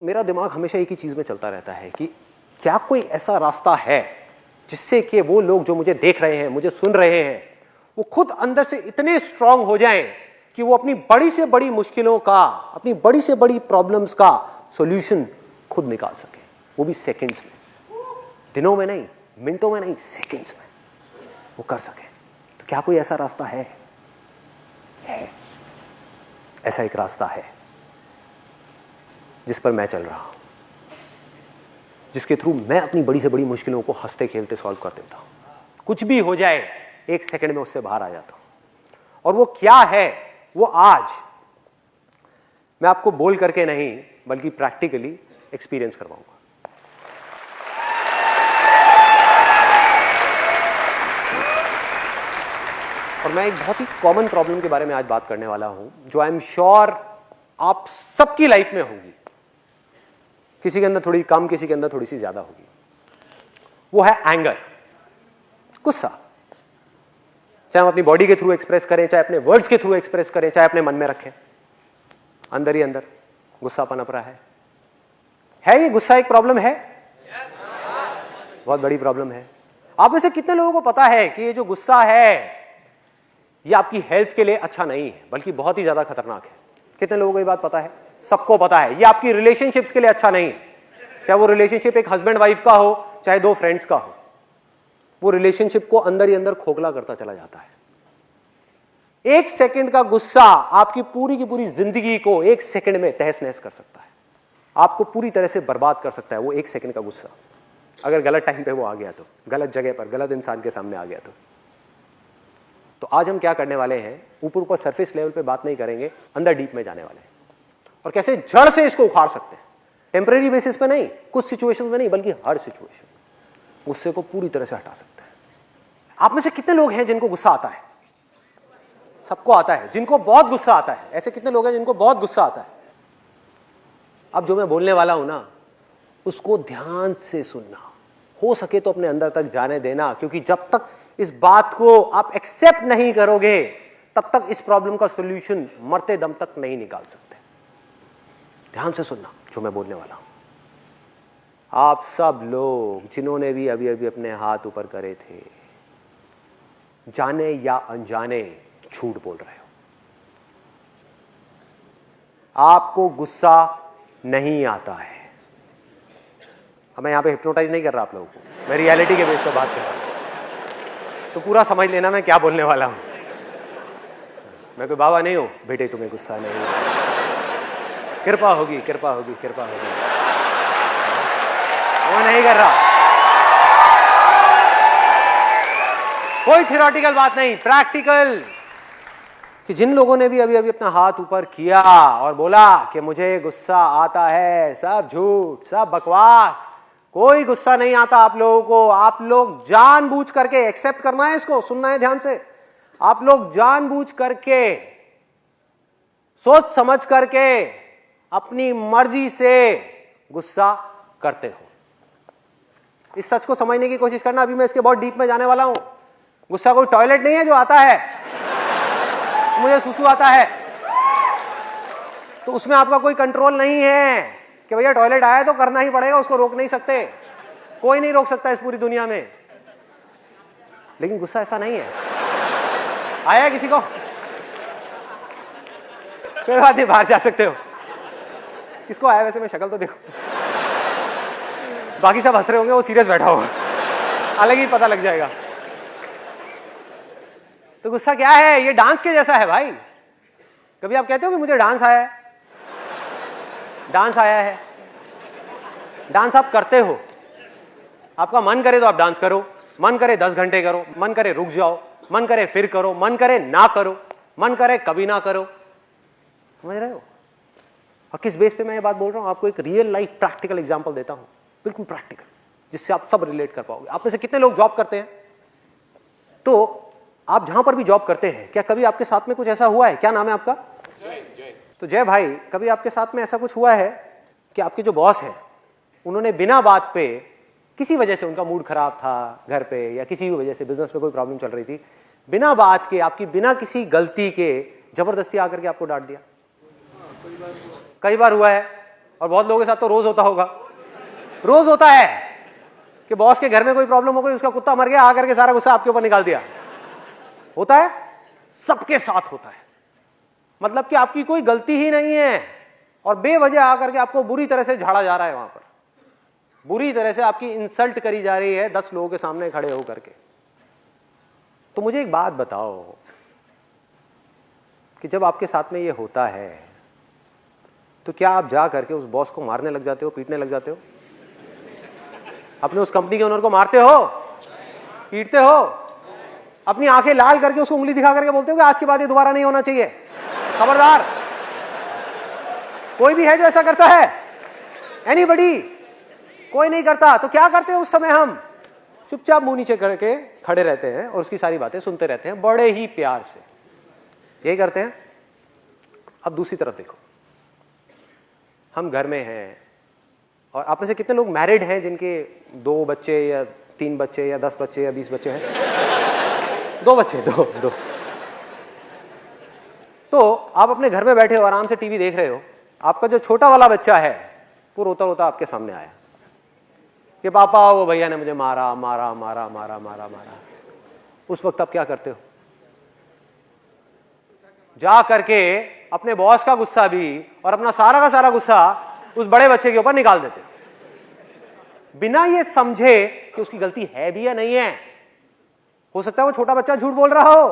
मेरा दिमाग हमेशा एक ही चीज में चलता रहता है कि क्या कोई ऐसा रास्ता है जिससे कि वो लोग जो मुझे देख रहे हैं, मुझे सुन रहे हैं, वो खुद अंदर से इतने स्ट्रांग हो जाएं कि वो अपनी बड़ी से बड़ी मुश्किलों का, अपनी बड़ी से बड़ी प्रॉब्लम्स का सॉल्यूशन खुद निकाल सके, वो भी सेकंड्स में, दिनों में नहीं, मिनटों में नहीं, सेकंड्स में वो कर सके। तो क्या कोई ऐसा रास्ता है? ऐसा एक रास्ता है जिस पर मैं चल रहा हूं, जिसके थ्रू मैं अपनी बड़ी से बड़ी मुश्किलों को हंसते खेलते सॉल्व कर देता हूं। कुछ भी हो जाए, एक सेकंड में उससे बाहर आ जाता हूं। और वो क्या है, वो आज मैं आपको बोल करके नहीं बल्कि प्रैक्टिकली एक्सपीरियंस करवाऊंगा। और मैं एक बहुत ही कॉमन प्रॉब्लम के बारे में आज बात करने वाला हूं, जो आई एम श्योर आप सबकी लाइफ में होगी। किसी के अंदर थोड़ी कम, किसी के अंदर थोड़ी सी ज्यादा होगी। वो है एंगर, गुस्सा। चाहे हम अपनी बॉडी के थ्रू एक्सप्रेस करें, चाहे अपने वर्ड्स के थ्रू एक्सप्रेस करें, चाहे अपने मन में रखें, अंदर ही अंदर गुस्सा पनप रहा है ये गुस्सा एक प्रॉब्लम है? बहुत बड़ी प्रॉब्लम है। आप में से कितने लोगों को पता है कि ये जो गुस्सा है ये आपकी हेल्थ के लिए अच्छा नहीं है, बल्कि बहुत ही ज्यादा खतरनाक है? कितने लोगों को ये बात पता है? सबको पता है। ये आपकी रिलेशनशिप्स के लिए अच्छा नहीं है, चाहे वो रिलेशनशिप एक हस्बैंड वाइफ का हो, चाहे दो फ्रेंड्स का हो। वो रिलेशनशिप को अंदर ही अंदर खोखला करता चला जाता है। एक सेकंड का गुस्सा आपकी पूरी की पूरी जिंदगी को एक सेकंड में तहस नहस कर सकता है, आपको पूरी तरह से बर्बाद कर सकता है। वो एक सेकंड का गुस्सा, अगर गलत टाइम पे वो आ गया तो, गलत जगह पर, गलत इंसान के सामने आ गया तो आज हम क्या करने वाले हैं, ऊपर ऊपर सरफेस लेवल पे बात नहीं करेंगे, अंदर डीप में जाने वाले हैं और कैसे जड़ से इसको उखाड़ सकते हैं। टेम्परेरी बेसिस पे नहीं, कुछ सिचुएशंस में नहीं, बल्कि हर सिचुएशन गुस्से को पूरी तरह से हटा सकते हैं। आप में से कितने लोग हैं जिनको गुस्सा आता है? सबको आता है। जिनको बहुत गुस्सा आता है, ऐसे कितने लोग हैं जिनको बहुत गुस्सा आता है? अब जो मैं बोलने वाला हूं ना, उसको ध्यान से सुनना, हो सके तो अपने अंदर तक जाने देना, क्योंकि जब तक इस बात को आप एक्सेप्ट नहीं करोगे तब तक इस प्रॉब्लम का सॉल्यूशन मरते दम तक नहीं निकाल सकते। ध्यान से सुनना जो मैं बोलने वाला हूं। आप सब लोग जिन्होंने भी अभी अभी अपने हाथ ऊपर करे थे, जाने या अनजाने झूठ बोल रहे हो। आपको गुस्सा नहीं आता है। अब मैं यहां पे हिप्नोटाइज नहीं कर रहा आप लोगों को, मैं रियलिटी के बेस पर बात कर रहा हूं, तो पूरा समझ लेना मैं क्या बोलने वाला हूं। मैं कोई बाबा नहीं हूं, बेटे तुम्हें गुस्सा नहीं है, कृपा होगी, कृपा होगी, कृपा होगी, वो नहीं कर रहा। कोई थियोरेटिकल बात नहीं, प्रैक्टिकल। कि जिन लोगों ने भी अभी अभी अपना हाथ ऊपर किया और बोला कि मुझे गुस्सा आता है, सब झूठ, सब बकवास, कोई गुस्सा नहीं आता आप लोगों को। आप लोग जानबूझ करके, एक्सेप्ट करना है इसको, सुनना है ध्यान से, आप लोग जानबूझ करके, सोच समझ करके, अपनी मर्जी से गुस्सा करते हो। इस सच को समझने की कोशिश करना। अभी मैं इसके बहुत डीप में जाने वाला हूं। गुस्सा कोई टॉयलेट नहीं है जो आता है, मुझे सुसु आता है तो उसमें आपका कोई कंट्रोल नहीं है कि भैया टॉयलेट आया तो करना ही पड़ेगा, उसको रोक नहीं सकते, कोई नहीं रोक सकता इस पूरी दुनिया में। लेकिन गुस्सा ऐसा नहीं है। आया है किसी को? कोई बात नहीं, बाहर जा सकते हो। किसको आया वैसे? मैं शक्ल तो देखो, बाकी सब हंस रहे होंगे, वो सीरियस बैठा होगा, अलग ही पता लग जाएगा। तो गुस्सा क्या है? ये डांस के जैसा है भाई। कभी आप कहते हो कि मुझे डांस आया है? डांस आया है, डांस आप करते हो। आपका मन करे तो आप डांस करो, मन करे 10 घंटे करो, मन करे रुक जाओ, मन करे फिर करो, मन करे ना करो, मन करे कभी ना करो। समझ रहे हो? और किस बेस पे मैं ये बात बोल रहा हूं? आपको एक रियल लाइफ प्रैक्टिकल एग्जांपल देता हूं, बिल्कुल प्रैक्टिकल, जिससे आप सब रिलेट कर पाओगे। आप में से कितने लोग जॉब करते हैं? तो आप जहां पर भी जॉब करते हैं, क्या कभी आपके साथ में कुछ ऐसा हुआ है? क्या नाम है आपका? जय। तो जय भाई, कभी आपके साथ में ऐसा कुछ हुआ है कि आपके जो बॉस हैं, उन्होंने बिना बात पे, किसी वजह से उनका मूड खराब था घर पे, या किसी भी वजह से बिजनेस में कोई प्रॉब्लम चल रही थी, बिना बात के, आपकी बिना किसी गलती के जबरदस्ती आकर के आपको डांट दिया? कई बार हुआ है। और बहुत लोगों के साथ तो रोज होता होगा, रोज होता है कि बॉस के घर में कोई प्रॉब्लम हो गई, उसका कुत्ता मर गया, आकर के सारा गुस्सा आपके ऊपर निकाल दिया। होता है, सबके साथ होता है। मतलब कि आपकी कोई गलती ही नहीं है और बेवजह आकर के आपको बुरी तरह से झाड़ा जा रहा है, वहां पर बुरी तरह से आपकी इंसल्ट करी जा रही है 10 लोगों के सामने खड़े होकर के। तो मुझे एक बात बताओ कि जब आपके साथ में ये होता है तो क्या आप जा करके उस बॉस को मारने लग जाते हो, पीटने लग जाते हो? अपने उस कंपनी के ओनर को मारते हो, पीटते हो, अपनी आंखें लाल करके उसको उंगली दिखा करके बोलते हो कि आज के बाद ये दोबारा नहीं होना चाहिए, खबरदार? कोई भी है जो ऐसा करता है? एनीबडी? कोई नहीं करता। तो क्या करते हैं उस समय? हम चुपचाप मुंह नीचे करके खड़े रहते हैं और उसकी सारी बातें सुनते रहते हैं बड़े ही प्यार से। यही करते हैं। अब दूसरी तरफ देखो, हम घर में हैं और आप में से कितने लोग मैरिड हैं जिनके 2 बच्चे या 3 बच्चे या 10 बच्चे या 20 बच्चे हैं? 2 बच्चे, दो। तो आप अपने घर में बैठे हो, आराम से टीवी देख रहे हो, आपका जो छोटा वाला बच्चा है वो रोता रोता आपके सामने आया कि पापा वो भैया ने मुझे मारा मारा मारा मारा मारा मारा। उस वक्त आप क्या करते हो? जा करके अपने बॉस का गुस्सा भी और अपना सारा का सारा गुस्सा उस बड़े बच्चे के ऊपर निकाल देते हो, बिना ये समझे कि उसकी गलती है भी या नहीं है। हो सकता है वो छोटा बच्चा झूठ बोल रहा हो।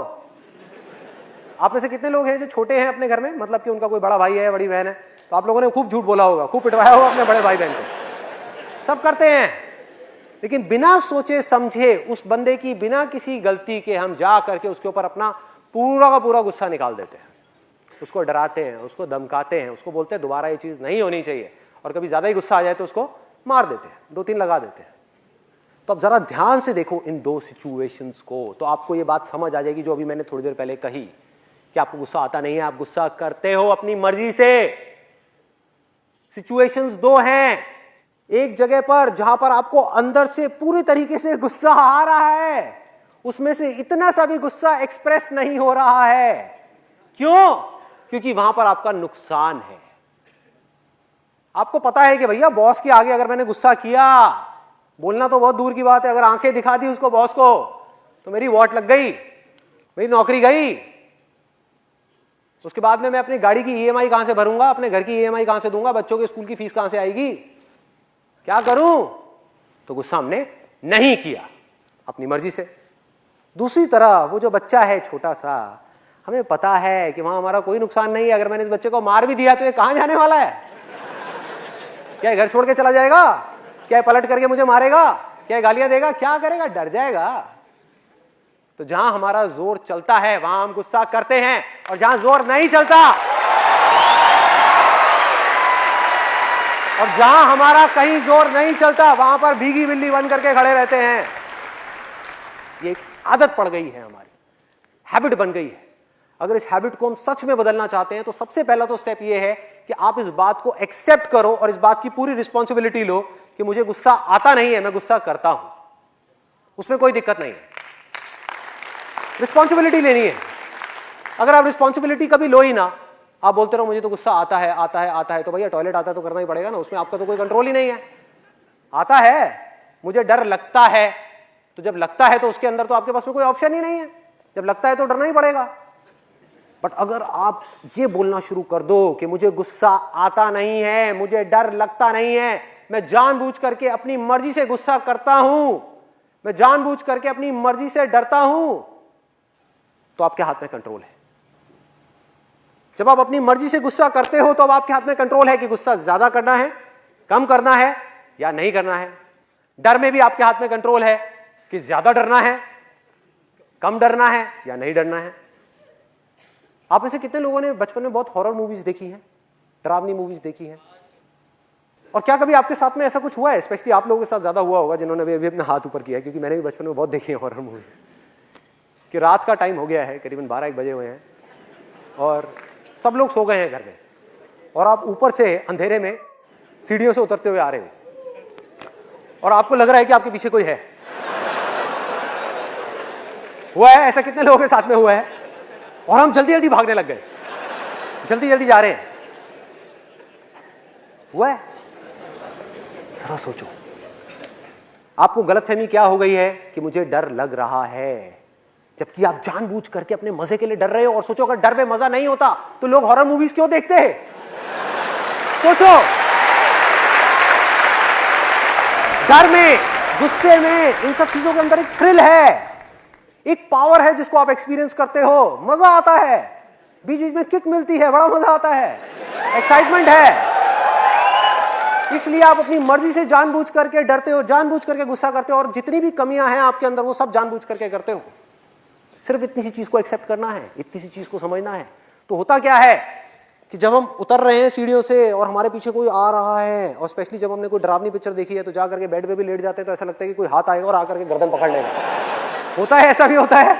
आप में से कितने लोग हैं जो छोटे हैं अपने घर में, मतलब कि उनका कोई बड़ा भाई है, बड़ी बहन है, तो आप लोगों ने खूब झूठ बोला होगा, खूब पिटवाया होगा अपने बड़े भाई बहन को। सब करते हैं, लेकिन बिना सोचे समझे उस बंदे की बिना किसी गलती के हम जा करके उसके ऊपर अपना पूरा का पूरा गुस्सा निकाल देते हैं, उसको डराते हैं, उसको धमकाते हैं, उसको बोलते हैं दोबारा ये चीज नहीं होनी चाहिए, और कभी ज्यादा ही गुस्सा आ जाए तो उसको मार देते हैं, 2-3 लगा देते हैं। तो अब जरा ध्यान से देखो इन 2 सिचुएशंस को, तो आपको ये बात समझ आ जाएगी जो अभी मैंने थोड़ी देर पहले कही कि आपको गुस्सा आता नहीं है, आप गुस्सा करते हो अपनी मर्जी से। सिचुएशंस 2 हैं, एक जगह पर जहां पर आपको अंदर से पूरी तरीके से गुस्सा आ रहा है, उसमें से इतना सा भी गुस्सा एक्सप्रेस नहीं हो रहा है। क्यों? क्योंकि वहां पर आपका नुकसान है। आपको पता है कि भैया बॉस के आगे अगर मैंने गुस्सा किया, बोलना तो बहुत दूर की बात है, अगर आंखें दिखा दी उसको बॉस को तो मेरी वॉट लग गई, मेरी नौकरी गई। उसके बाद में मैं अपनी गाड़ी की ईएमआई कहां से भरूंगा, अपने घर की ईएमआई कहां से दूंगा, बच्चों के स्कूल की फीस कहां से आएगी, क्या करूं? तो गुस्सा हमने नहीं किया अपनी मर्जी से। दूसरी तरफ वो जो बच्चा है छोटा सा, हमें पता है कि वहां हमारा कोई नुकसान नहीं है, अगर मैंने इस बच्चे को मार भी दिया तो ये कहां जाने वाला है? क्या घर छोड़ के चला जाएगा? क्या पलट करके मुझे मारेगा? क्या गालियां देगा? क्या करेगा? डर जाएगा। तो जहां हमारा जोर चलता है वहां हम गुस्सा करते हैं, और जहां जोर नहीं चलता और जहां हमारा कहीं जोर नहीं चलता वहां पर भीगी बिल्ली बन करके खड़े रहते हैं। ये एक आदत पड़ गई है, हमारी हैबिट बन गई है। अगर इस हैबिट को हम सच में बदलना चाहते हैं तो सबसे पहला तो स्टेप ये है कि आप इस बात को एक्सेप्ट करो और इस बात की पूरी रिस्पॉन्सिबिलिटी लो कि मुझे गुस्सा आता नहीं है, मैं गुस्सा करता हूं, उसमें कोई दिक्कत नहीं है। रिस्पॉन्सिबिलिटी लेनी है। अगर आप रिस्पॉन्सिबिलिटी कभी लो ही ना, आप बोलते रहो मुझे तो गुस्सा आता है आता है आता है, तो भैया टॉयलेट आता है तो करना ही पड़ेगा ना, उसमें आपका तो कोई कंट्रोल ही नहीं है। आता है, मुझे डर लगता है, तो जब लगता है तो उसके अंदर तो आपके पास में कोई ऑप्शन ही नहीं है, जब लगता है तो डरना ही पड़ेगा। बट अगर आप ये बोलना शुरू कर दो कि मुझे गुस्सा आता नहीं है, मुझे डर लगता नहीं है, मैं जानबूझ करके अपनी मर्जी से गुस्सा करता हूं, मैं जानबूझ करके अपनी मर्जी से डरता हूं, तो आपके हाथ में कंट्रोल है। जब आप अपनी मर्जी से गुस्सा करते हो तो अब आपके हाथ में कंट्रोल है कि गुस्सा ज्यादा करना है, कम करना है या नहीं करना है। डर में भी आपके हाथ में कंट्रोल है कि ज्यादा डरना है, कम डरना है या नहीं डरना है। आप में से कितने लोगों ने बचपन में बहुत हॉरर मूवीज देखी हैं, डरावनी मूवीज देखी हैं? और क्या कभी आपके साथ में ऐसा कुछ हुआ है? स्पेशली आप लोगों के साथ ज्यादा हुआ होगा जिन्होंने अभी अपना हाथ ऊपर किया है, क्योंकि मैंने भी बचपन में बहुत देखी है हॉरर मूवीज। कि रात का टाइम हो गया है, करीबन 12-1 बजे हुए हैं और सब लोग सो गए हैं घर में, और आप ऊपर से अंधेरे में सीढ़ियों से उतरते हुए आ रहे हो और आपको लग रहा है कि आपके पीछे कोई है। हुआ है ऐसा? कितने लोगों के साथ में हुआ है? और हम जल्दी जल्दी भागने लग गए, जल्दी जल्दी जा रहे हैं। हुआ है? जरा सोचो, आपको गलतफहमी क्या हो गई है कि मुझे डर लग रहा है, जबकि आप जानबूझ करके अपने मजे के लिए डर रहे हो। और सोचो, अगर डर में मजा नहीं होता तो लोग हॉरर मूवीज क्यों देखते हैं? सोचो, डर में, गुस्से में, इन सब चीजों के अंदर एक थ्रिल है, एक पावर है जिसको आप एक्सपीरियंस करते हो, मजा आता है, बीच बीच में किक मिलती है, बड़ा मजा आता है, एक्साइटमेंट है। इसलिए आप अपनी मर्जी से जानबूझ करके डरते हो, जानबूझ करके गुस्सा करते हो, और जितनी भी कमियां हैं आपके अंदर वो सब जानबूझ करके करते हो। सिर्फ इतनी सी चीज को एक्सेप्ट करना है, इतनी सी चीज को समझना है। तो होता क्या है कि जब हम उतर रहे हैं सीढ़ियों से और हमारे पीछे कोई आ रहा है, और स्पेशली जब हमने कोई डरावनी पिक्चर देखी है तो जा करके बेड पे भी लेट जाते हैं, तो ऐसा लगता है कि कोई हाथ आएगा और आकर के गर्दन पकड़ लेगा। होता है, ऐसा भी होता है।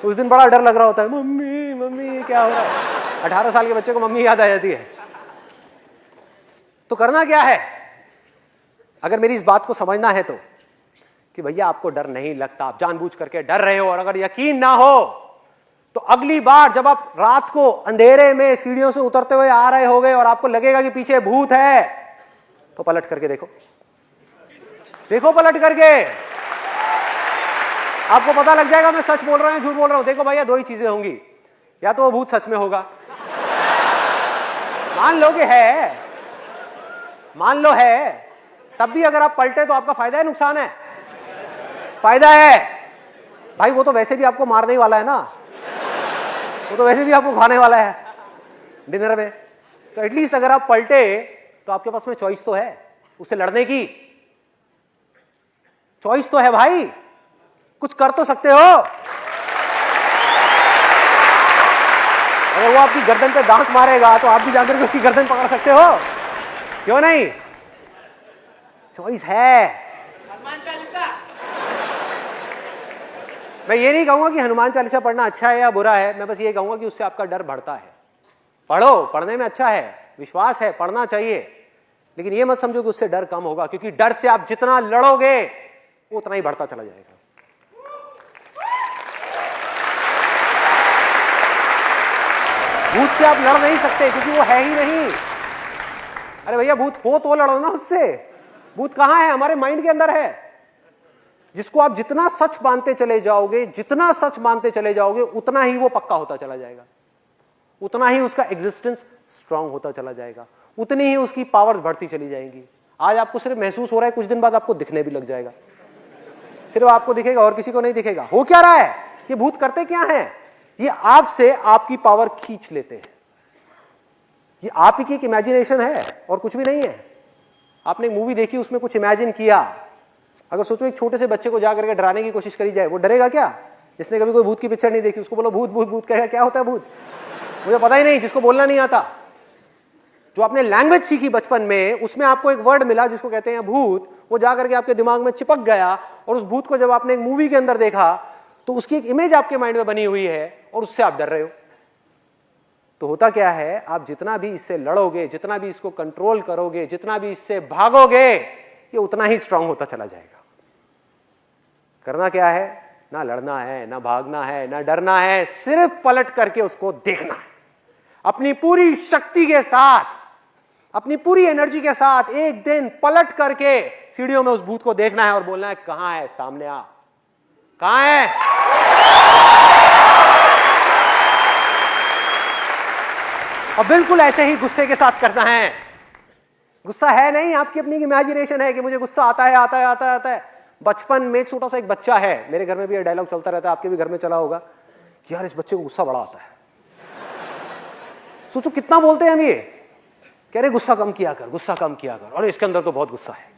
उस दिन बड़ा डर लग रहा होता है, मम्मी मम्मी क्या हो रहा है। 18 साल के बच्चे को मम्मी याद आ जाती है। तो करना क्या है, अगर मेरी इस बात को समझना है तो, कि भैया आपको डर नहीं लगता, आप जानबूझ करके डर रहे हो, और अगर यकीन ना हो तो अगली बार जब आप रात को अंधेरे में सीढ़ियों से उतरते हुए आ रहे होगे और आपको लगेगा कि पीछे भूत है, तो पलट करके देखो, देखो पलट करके, आपको पता लग जाएगा मैं सच बोल रहा हूं झूठ बोल रहा हूं। देखो भैया, दो ही चीजें होंगी, या तो वो भूत सच में होगा, मान लो कि है, मान लो है, तब भी अगर आप पलटे तो आपका फायदा है नुकसान है? फायदा है भाई, वो तो वैसे भी आपको मारने ही वाला है ना, वो तो वैसे भी आपको खाने वाला है डिनर में। तो एटलीस्ट अगर आप पलटे तो आपके पास में चॉइस तो है, उससे लड़ने की चॉइस तो है भाई, कुछ कर तो सकते हो। अगर वो आपकी गर्दन पे दांत मारेगा तो आप भी जाकर के उसकी गर्दन पकड़ सकते हो, क्यों नहीं? चॉइस है। हनुमान चालीसा, मैं ये नहीं कहूंगा कि हनुमान चालीसा पढ़ना अच्छा है या बुरा है, मैं बस ये कहूंगा कि उससे आपका डर बढ़ता है। पढ़ो, पढ़ने में अच्छा है, विश्वास है, पढ़ना चाहिए, लेकिन ये मत समझो कि उससे डर कम होगा, क्योंकि डर से आप जितना लड़ोगे वो उतना ही बढ़ता चला जाएगा। भूत से आप लड़ नहीं सकते क्योंकि वो है ही नहीं। अरे भैया, भूत हो तो लड़ो ना उससे। भूत कहां है? हमारे माइंड के अंदर है, जिसको आप जितना सच मानते चले जाओगे, जितना सच मानते चले जाओगे, उतना ही वो पक्का होता चला जाएगा, उतना ही उसका एग्जिस्टेंस स्ट्रांग होता चला जाएगा, उतनी ही उसकी पावर्स बढ़ती चली जाएंगी। आज आपको सिर्फ महसूस हो रहा है, कुछ दिन बाद आपको दिखने भी लग जाएगा। सिर्फ आपको दिखेगा और किसी को नहीं दिखेगा। हो क्या रहा है? ये भूत करते क्या हैं? ये आपसे आपकी पावर खींच लेते हैं। ये आप ही की एक इमेजिनेशन है और कुछ भी नहीं है। आपने एक मूवी देखी, उसमें कुछ इमेजिन किया। अगर सोचो एक छोटे से बच्चे को जाकर के डराने की कोशिश करी जाए, वो डरेगा क्या? जिसने कभी कोई भूत की पिक्चर नहीं देखी, उसको बोलो भूत भूत भूत, कहेगा क्या होता है भूत? मुझे पता ही नहीं, जिसको बोलना नहीं आता। जो आपने लैंग्वेज सीखी बचपन में, उसमें आपको एक वर्ड मिला जिसको कहते हैं भूत, वो जाकर के आपके दिमाग में चिपक गया, और उस भूत को जब आपने एक मूवी के अंदर देखा तो उसकी एक इमेज आपके माइंड में बनी हुई है और उससे आप डर रहे हो। तो होता क्या है, आप जितना भी इससे लड़ोगे, जितना भी इसको कंट्रोल करोगे, जितना भी इससे भागोगे, ये उतना ही स्ट्रांग होता चला जाएगा। करना क्या है? ना लड़ना है, ना भागना है, ना डरना है, सिर्फ पलट करके उसको देखना है। अपनी पूरी शक्ति के साथ, अपनी पूरी एनर्जी के साथ एक दिन पलट करके सीढ़ियों में उस भूत को देखना है और बोलना है, कहां है? सामने आ, कहां है? और बिल्कुल ऐसे ही गुस्से के साथ करना है। गुस्सा है नहीं, आपकी अपनी इमेजिनेशन है कि मुझे गुस्सा आता है, आता है, आता है, आता है। बचपन में छोटा सा एक बच्चा है, मेरे घर में भी ये डायलॉग चलता रहता है, आपके भी घर में चला होगा कि यार इस बच्चे को गुस्सा बड़ा आता है। सोचो कितना बोलते हैं हम ये, कह रहे गुस्सा कम किया कर, गुस्सा कम किया कर, और इसके अंदर तो बहुत गुस्सा है।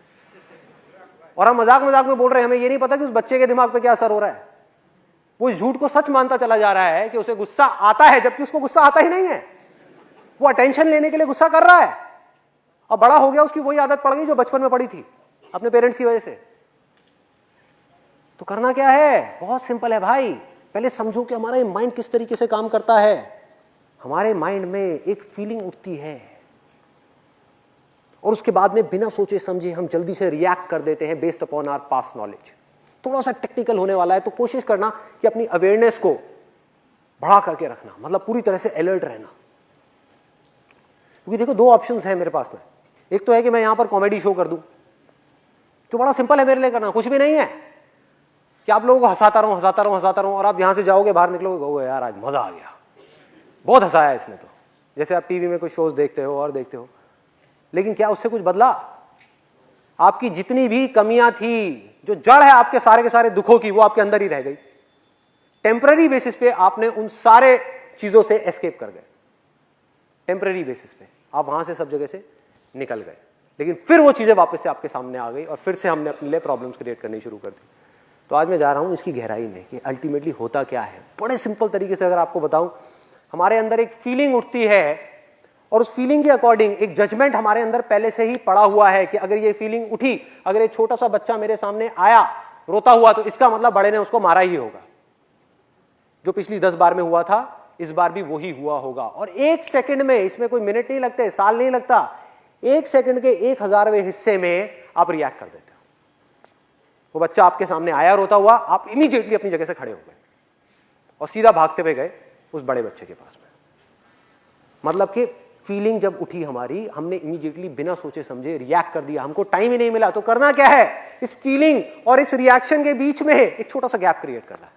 और हम मजाक मजाक में बोल रहे हैं, हमें ये नहीं पता कि उस बच्चे के दिमाग पे क्या असर हो रहा है। वो इस झूठ को सच मानता चला जा रहा है कि उसे गुस्सा आता है, जबकि उसको गुस्सा आता ही नहीं है। वो अटेंशन लेने के लिए गुस्सा कर रहा है। अब बड़ा हो गया, उसकी वही आदत पड़ गई जो बचपन में पड़ी थी अपने पेरेंट्स की वजह से। तो करना क्या है? बहुत सिंपल है भाई। पहले समझो कि हमारा माइंड किस तरीके से काम करता है। हमारे माइंड में एक फीलिंग उठती है और उसके बाद में बिना सोचे समझे हम जल्दी से रिएक्ट कर देते हैं based upon our past knowledge. थोड़ा सा टेक्निकल होने वाला है, तो कोशिश करना कि अपनी अवेयरनेस को बढ़ा करके रखना, मतलब पूरी तरह से अलर्ट रहना। क्योंकि देखो, दो ऑप्शंस हैं मेरे पास में। एक तो है कि मैं यहां पर कॉमेडी शो कर दूं, जो बड़ा सिंपल है मेरे लिए करना, कुछ भी नहीं है कि आप लोगों को हंसाता रहूं और आप यहां से जाओगे, बाहर निकलोगे, ओ यार आज मजा आ गया, बहुत हंसाया इसने। तो जैसे आप टीवी में कुछ शोज देखते हो और देखते हो, लेकिन क्या उससे कुछ बदला? आपकी जितनी भी कमियां थी, जो जड़ है आपके सारे के सारे दुखों की, वो आपके अंदर ही रह गई। टेम्पररी बेसिस पे आपने उन सारे चीजों से एस्केप कर गए, टेम्पररी बेसिस पे आप वहां से सब जगह से निकल गए, लेकिन फिर वो चीजें वापस से आपके सामने आ गई और फिर से हमने अपने लिए प्रॉब्लम्स क्रिएट करनी शुरू कर दी। तो आज मैं जा रहा हूं इसकी गहराई में कि अल्टीमेटली होता क्या है। बड़े सिंपल तरीके से अगर आपको बताऊं, हमारे अंदर एक फीलिंग उठती है और उस फीलिंग के अकॉर्डिंग एक जजमेंट हमारे अंदर पहले से ही पड़ा हुआ है कि अगर ये फीलिंग उठी, अगर ये छोटा सा बच्चा मेरे सामने आया रोता हुआ, तो इसका मतलब बड़े ने उसको मारा ही होगा। जो पिछली 10 बार में हुआ था, इस बार भी वही हुआ होगा। और 1 सेकंड में, इसमें कोई मिनट नहीं लगते, साल नहीं लगता, 1 सेकंड के 1000वें हिस्से में आप रिएक्ट कर देते हो। वो बच्चा आपके सामने आया रोता हुआ, आप इमीडिएटली अपनी जगह से खड़े हो गए और सीधा भागते हुए गए उस बड़े बच्चे के पास में। मतलब कि फीलिंग जब उठी हमारी, हमने इमीडिएटली बिना सोचे समझे रिएक्ट कर दिया, हमको टाइम ही नहीं मिला। तो करना क्या है, इस फीलिंग और इस रिएक्शन के बीच में एक छोटा सा गैप क्रिएट करना है,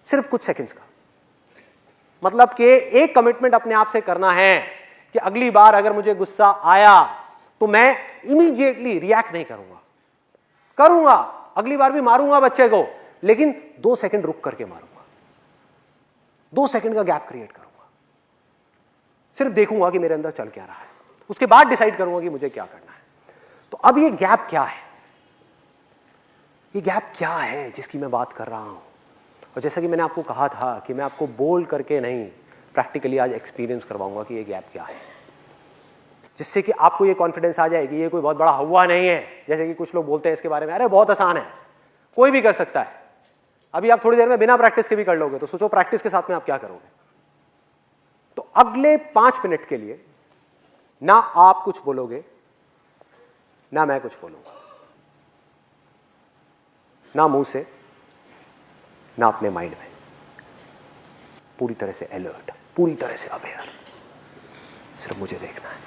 सिर्फ कुछ सेकंड्स का। मतलब कि एक कमिटमेंट अपने आप से करना है कि अगली बार अगर मुझे गुस्सा आया तो मैं इमीडिएटली रिएक्ट नहीं करूंगा, अगली बार भी मारूंगा बच्चे को, लेकिन 2 सेकंड रुक करके मारूंगा, 2 सेकंड का गैप क्रिएट करूंगा, सिर्फ देखूंगा कि मेरे अंदर चल क्या रहा है, उसके बाद डिसाइड करूंगा कि मुझे क्या करना है। तो अब ये गैप क्या है, ये गैप क्या है जिसकी मैं बात कर रहा हूं? और जैसा कि मैंने आपको कहा था कि मैं आपको बोल करके नहीं, प्रैक्टिकली आज एक्सपीरियंस करवाऊंगा कि ये गैप क्या है, जिससे कि आपको ये कॉन्फिडेंस आ जाए कि ये कोई बहुत बड़ा हवा नहीं है। जैसे कि कुछ लोग बोलते हैं इसके बारे में, अरे बहुत आसान है, कोई भी कर सकता है। अभी आप थोड़ी देर में बिना प्रैक्टिस के भी कर लोगे, तो सोचो प्रैक्टिस के साथ में आप क्या करोगे। तो अगले 5 मिनट के लिए ना आप कुछ बोलोगे, ना मैं कुछ बोलूंगा, ना मुंह से, ना अपने माइंड में, पूरी तरह से अलर्ट, पूरी तरह से अवेयर, सिर्फ मुझे देखना है।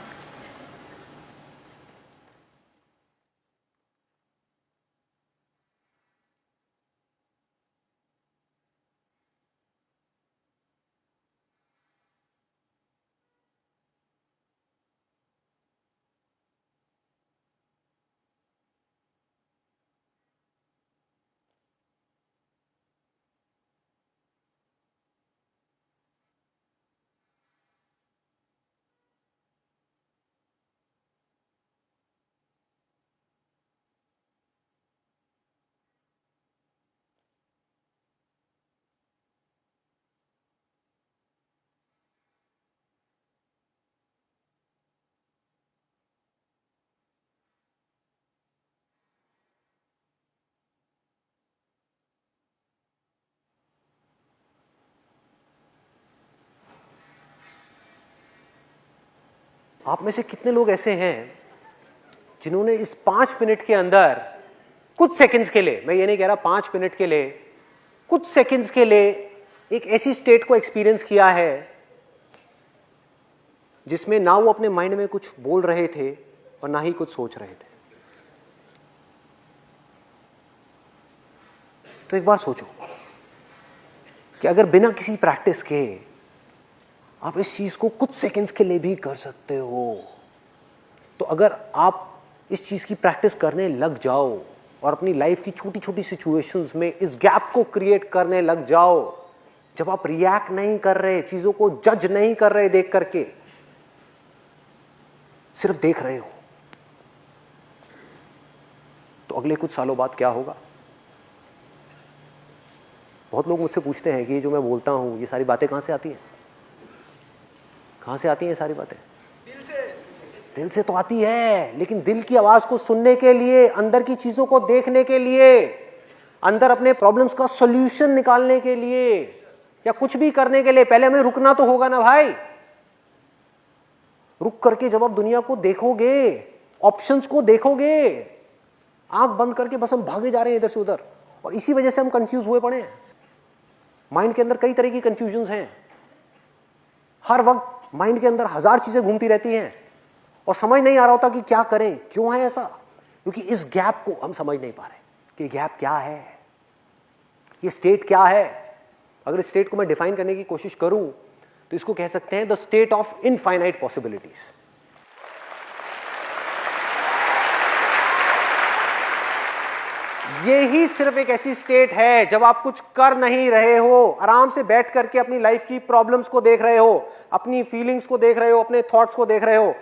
आप में से कितने लोग ऐसे हैं जिन्होंने इस 5 मिनट के अंदर कुछ सेकंड्स के लिए, मैं ये नहीं कह रहा 5 मिनट के लिए, कुछ सेकंड्स के लिए एक ऐसी स्टेट को एक्सपीरियंस किया है जिसमें ना वो अपने माइंड में कुछ बोल रहे थे और ना ही कुछ सोच रहे थे? तो एक बार सोचो कि अगर बिना किसी प्रैक्टिस के आप इस चीज को कुछ सेकंड्स के लिए भी कर सकते हो, तो अगर आप इस चीज की प्रैक्टिस करने लग जाओ और अपनी लाइफ की छोटी छोटी सिचुएशंस में इस गैप को क्रिएट करने लग जाओ, जब आप रिएक्ट नहीं कर रहे, चीजों को जज नहीं कर रहे देख करके, सिर्फ देख रहे हो, तो अगले कुछ सालों बाद क्या होगा? बहुत लोग मुझसे पूछते हैं कि ये जो मैं बोलता हूं, ये सारी बातें कहां से आती हैं? कहां से आती हैं ये सारी बातें? दिल से तो आती है, लेकिन दिल की आवाज को सुनने के लिए, अंदर की चीजों को देखने के लिए, अंदर अपने प्रॉब्लम्स का सॉल्यूशन निकालने के लिए या कुछ भी करने के लिए पहले हमें रुकना तो होगा ना भाई। रुक करके जब आप दुनिया को देखोगे, ऑप्शंस को देखोगे, आंख बंद करके बस हम भागे जा रहे हैं इधर से उधर, और इसी वजह से हम कंफ्यूज हुए पड़े हैं। माइंड के अंदर कई तरह की कंफ्यूजन्स हैं, हर वक्त माइंड के अंदर 1000 चीजें घूमती रहती हैं और समझ नहीं आ रहा होता कि क्या करें, क्यों है ऐसा, क्योंकि इस गैप को हम समझ नहीं पा रहे कि गैप क्या है, ये स्टेट क्या है। अगर इस स्टेट को मैं डिफाइन करने की कोशिश करूं तो इसको कह सकते हैं the state of infinite possibilities. ये ही सिर्फ एक ऐसी स्टेट है जब आप कुछ कर नहीं रहे हो, आराम से बैठ करके अपनी लाइफ की प्रॉब्लम्स को देख रहे हो, अपनी फीलिंग्स को देख रहे हो, अपने थॉट्स को देख रहे हो,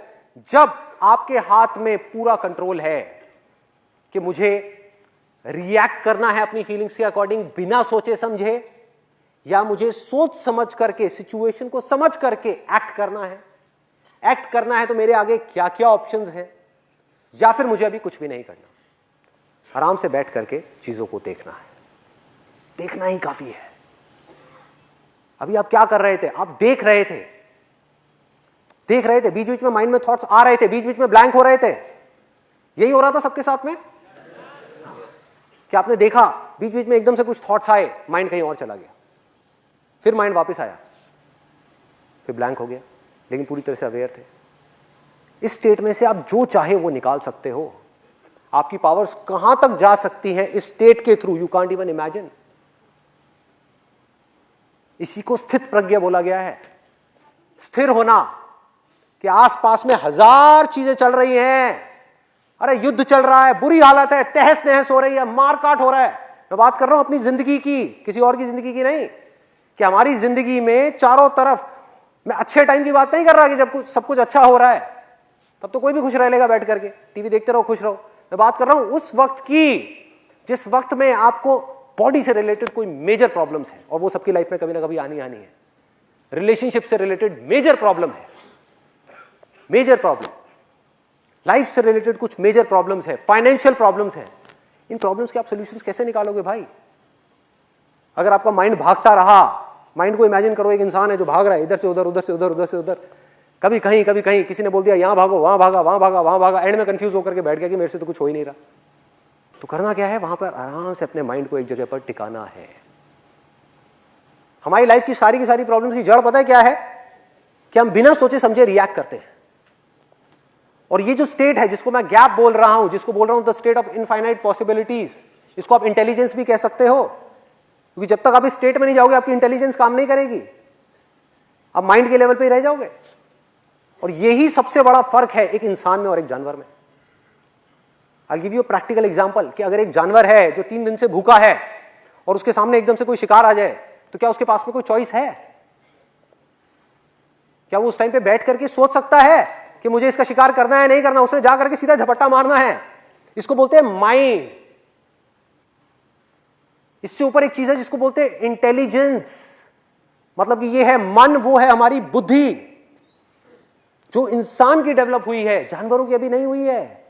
जब आपके हाथ में पूरा कंट्रोल है कि मुझे रिएक्ट करना है अपनी फीलिंग्स के अकॉर्डिंग बिना सोचे समझे, या मुझे सोच समझ करके सिचुएशन को समझ करके एक्ट करना है। एक्ट करना है तो मेरे आगे क्या क्या ऑप्शंस हैं, या फिर मुझे अभी कुछ भी नहीं करना, आराम से बैठ करके चीजों को देखना है। देखना ही काफी है। अभी आप क्या कर रहे थे, आप देख रहे थे, बीच बीच में माइंड में थॉट्स आ रहे थे, बीच बीच में ब्लैंक हो रहे थे। यही हो रहा था सबके साथ में। क्या आपने देखा बीच बीच में एकदम से कुछ थॉट्स आए, माइंड कहीं और चला गया, फिर माइंड वापस आया, फिर ब्लैंक हो गया, लेकिन पूरी तरह से अवेयर थे। इस स्टेट में से आप जो चाहे वो निकाल सकते हो। आपकी पावर्स कहां तक जा सकती हैं इस स्टेट के through, you can't even imagine. इसी को स्थित प्रज्ञा बोला गया है। स्थिर होना कि आसपास में हजार चीजें चल रही हैं, अरे युद्ध चल रहा है, बुरी हालत है, तहस नहस हो रही है, मारकाट हो रहा है। मैं बात कर रहा हूं अपनी जिंदगी की, किसी और की जिंदगी की नहीं, कि हमारी जिंदगी में चारों तरफ, मैं अच्छे टाइम की बात नहीं कर रहा कि जब सब कुछ अच्छा हो रहा है तब तो कोई भी खुश रह लेगा बैठ करके, टीवी देखते रहो खुश रहो। मैं बात कर रहा हूं उस वक्त की जिस वक्त में आपको बॉडी से रिलेटेड कोई मेजर प्रॉब्लम्स है, और वो सबकी लाइफ में कभी ना कभी आनी है। रिलेशनशिप से रिलेटेड मेजर प्रॉब्लम है, मेजर प्रॉब्लम, लाइफ से रिलेटेड कुछ मेजर प्रॉब्लम्स है, फाइनेंशियल प्रॉब्लम्स है। इन प्रॉब्लम्स के आप सॉल्यूशंस कैसे निकालोगे भाई? अगर आपका माइंड भागता रहा, माइंड को इमेजिन करो एक इंसान है जो भाग रहा है इधर से उधर, उधर से उधर, उधर से उधर, कभी कहीं कभी कहीं, किसी ने बोल दिया यहां भागो, वहां भागा, वहां भागा, वहां भागा, एंड में कंफ्यूज होकर के बैठ गया कि मेरे से तो कुछ हो ही नहीं रहा। तो करना क्या है, वहां पर आराम से अपने माइंड को एक जगह पर टिकाना है। हमारी लाइफ की सारी प्रॉब्लम्स की जड़ पता है क्या है? कि हम बिना सोचे समझे रिएक्ट करते हैं। और ये जो स्टेट है जिसको मैं गैप बोल रहा हूं, जिसको बोल रहा हूं the state of infinite possibilities, इसको आप इंटेलिजेंस भी कह सकते हो, क्योंकि जब तक आप इस स्टेट में नहीं जाओगे आपकी इंटेलिजेंस काम नहीं करेगी, आप माइंड के लेवल पे ही रह जाओगे। और यही सबसे बड़ा फर्क है एक इंसान में और एक जानवर में। I give you a practical example कि अगर एक जानवर है जो 3 दिन से भूखा है और उसके सामने एकदम से कोई शिकार आ जाए, तो क्या उसके पास में कोई चॉइस है? क्या वो उस टाइम पे बैठ करके सोच सकता है कि मुझे इसका शिकार करना है नहीं करना? उसे जा करके सीधा झपट्टा मारना है। इसको बोलते हैं माइंड। इससे ऊपर एक चीज है जिसको बोलते हैं इंटेलिजेंस, मतलब कि ये है मन, वो है हमारी बुद्धि, जो इंसान की डेवलप हुई है, जानवरों की अभी नहीं हुई है।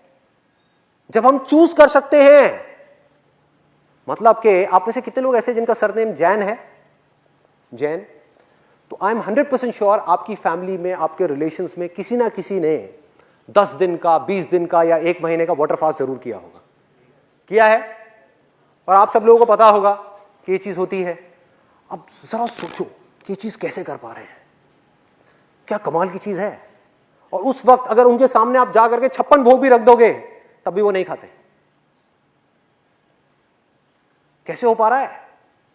जब हम चूज कर सकते हैं, मतलब कि आप में से कितने लोग ऐसे जिनका सरनेम जैन है? जैन। तो आई एम 100% श्योर आपकी फैमिली में, आपके रिलेशंस में किसी ना किसी ने 10 दिन का, 20 दिन का या 1 महीने का वाटर फास्ट जरूर किया होगा, किया है। और आप सब लोगों को पता होगा कि ये चीज होती है। अब जरा सोचो कि ये चीज कैसे कर पा रहे हैं, क्या कमाल की चीज है। और उस वक्त अगर उनके सामने आप जा करके 56 भोग भी रख दोगे तब भी वो नहीं खाते। कैसे हो पा रहा है?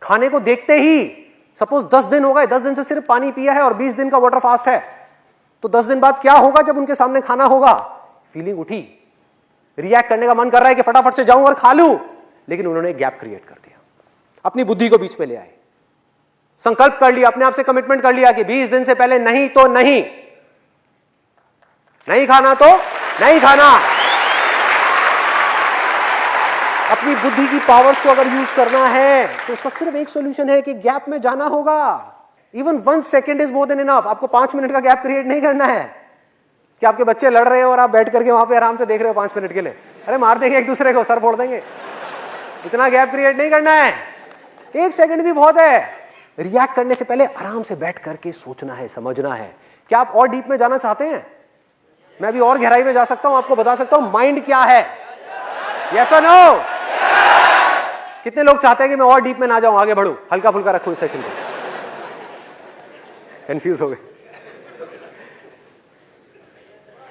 खाने को देखते ही, सपोज 10 दिन हो गए, 10 दिन से सिर्फ पानी पिया है और 20 दिन का वाटर फास्ट है, तो 10 दिन बाद क्या होगा जब उनके सामने खाना होगा? फीलिंग उठी, रिएक्ट करने का मन कर रहा है कि फटाफट से जाऊं और खा लूं, लेकिन उन्होंने एक गैप क्रिएट कर दिया, अपनी बुद्धि को बीच में ले आए, संकल्प कर लिया, अपने आप से कमिटमेंट कर लिया कि 20 दिन से पहले नहीं तो नहीं, नहीं खाना तो नहीं खाना। अपनी बुद्धि की पावर्स को अगर यूज करना है तो उसका सिर्फ एक सॉल्यूशन है कि गैप में जाना होगा। Even 1 second is more than enough. आपको 5 मिनट का गैप क्रिएट नहीं करना है कि आपके बच्चे लड़ रहे हो और आप बैठ करके वहां पे आराम से देख रहे हो 5 मिनट के लिए, अरे मार देंगे एक दूसरे को, सर फोड़ देंगे। इतना गैप क्रिएट नहीं करना है, 1 सेकेंड भी बहुत है। रिएक्ट करने से पहले आराम से बैठ करके सोचना है, समझना है। क्या आप और डीप में जाना चाहते हैं? मैं अभी और गहराई में जा सकता हूं, आपको बता सकता हूं माइंड क्या है। यस और नो? कितने लोग चाहते हैं कि मैं और डीप में ना जाऊं, आगे बढ़ूं, हल्का फुल्का रखूं इस सेशन को? कंफ्यूज हो गए।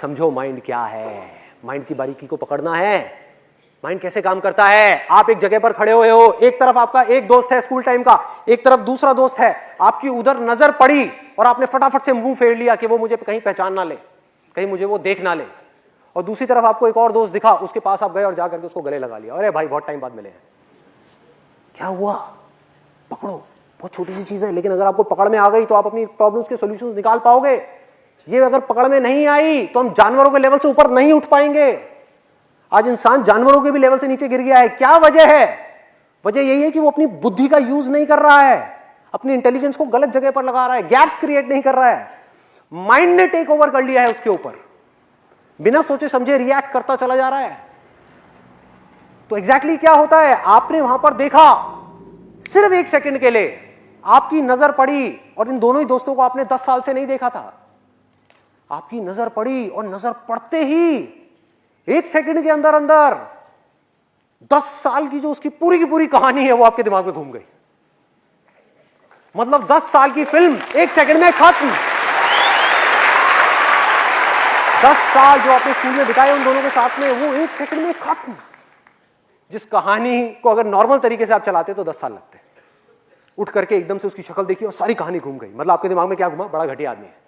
समझो माइंड क्या है, माइंड की बारीकी को पकड़ना है। माइंड कैसे काम करता है। आप एक जगह पर खड़े हुए हो, एक तरफ आपका एक दोस्त है स्कूल टाइम का, एक तरफ दूसरा दोस्त है, आपकी उधर नजर पड़ी और आपने फटाफट से मुंह फेर लिया कि वो मुझे कहीं पहचान ना ले, कहीं मुझे वो देख ना ले। और दूसरी तरफ आपको एक और दोस्त दिखा, उसके पास आप गए और जाकर के उसको गले लगा लिया, अरे भाई बहुत टाइम बाद मिले हैं, क्या हुआ, पकड़ो। बहुत छोटी सी चीज है, लेकिन अगर आपको पकड़ में आ गई तो आप अपनी प्रॉब्लम्स के सॉल्यूशंस निकाल पाओगे। ये अगर पकड़ में नहीं आई तो हम जानवरों के लेवल से ऊपर नहीं उठ पाएंगे। आज इंसान जानवरों के भी लेवल से नीचे गिर गया है। क्या वजह है? वजह यही है कि वो अपनी बुद्धि का यूज नहीं कर रहा है, अपनी इंटेलिजेंस को गलत जगह पर लगा रहा है, गैप्स क्रिएट नहीं कर रहा है। माइंड ने टेक ओवर कर लिया है उसके ऊपर, बिना सोचे समझे रिएक्ट करता चला जा रहा है। तो एग्जैक्टली क्या होता है, आपने वहां पर देखा, सिर्फ एक सेकंड के लिए आपकी नजर पड़ी, और इन दोनों ही दोस्तों को आपने 10 साल से नहीं देखा था। आपकी नजर पड़ी और नजर पड़ते ही एक सेकंड के अंदर अंदर 10 साल की जो उसकी पूरी की पूरी कहानी है वो आपके दिमाग में घूम गई। मतलब 10 साल की फिल्म एक सेकंड में खत्म। 10 साल जो आपने स्कूल में बिताए उन दोनों के साथ में, वो एक सेकंड में खत्म। जिस कहानी को अगर नॉर्मल तरीके से आप चलाते तो 10 साल लगते। उठ करके एकदम से उसकी शक्ल देखी और सारी कहानी घूम गई। मतलब आपके दिमाग में क्या घुमा, बड़ा घटिया आदमी है,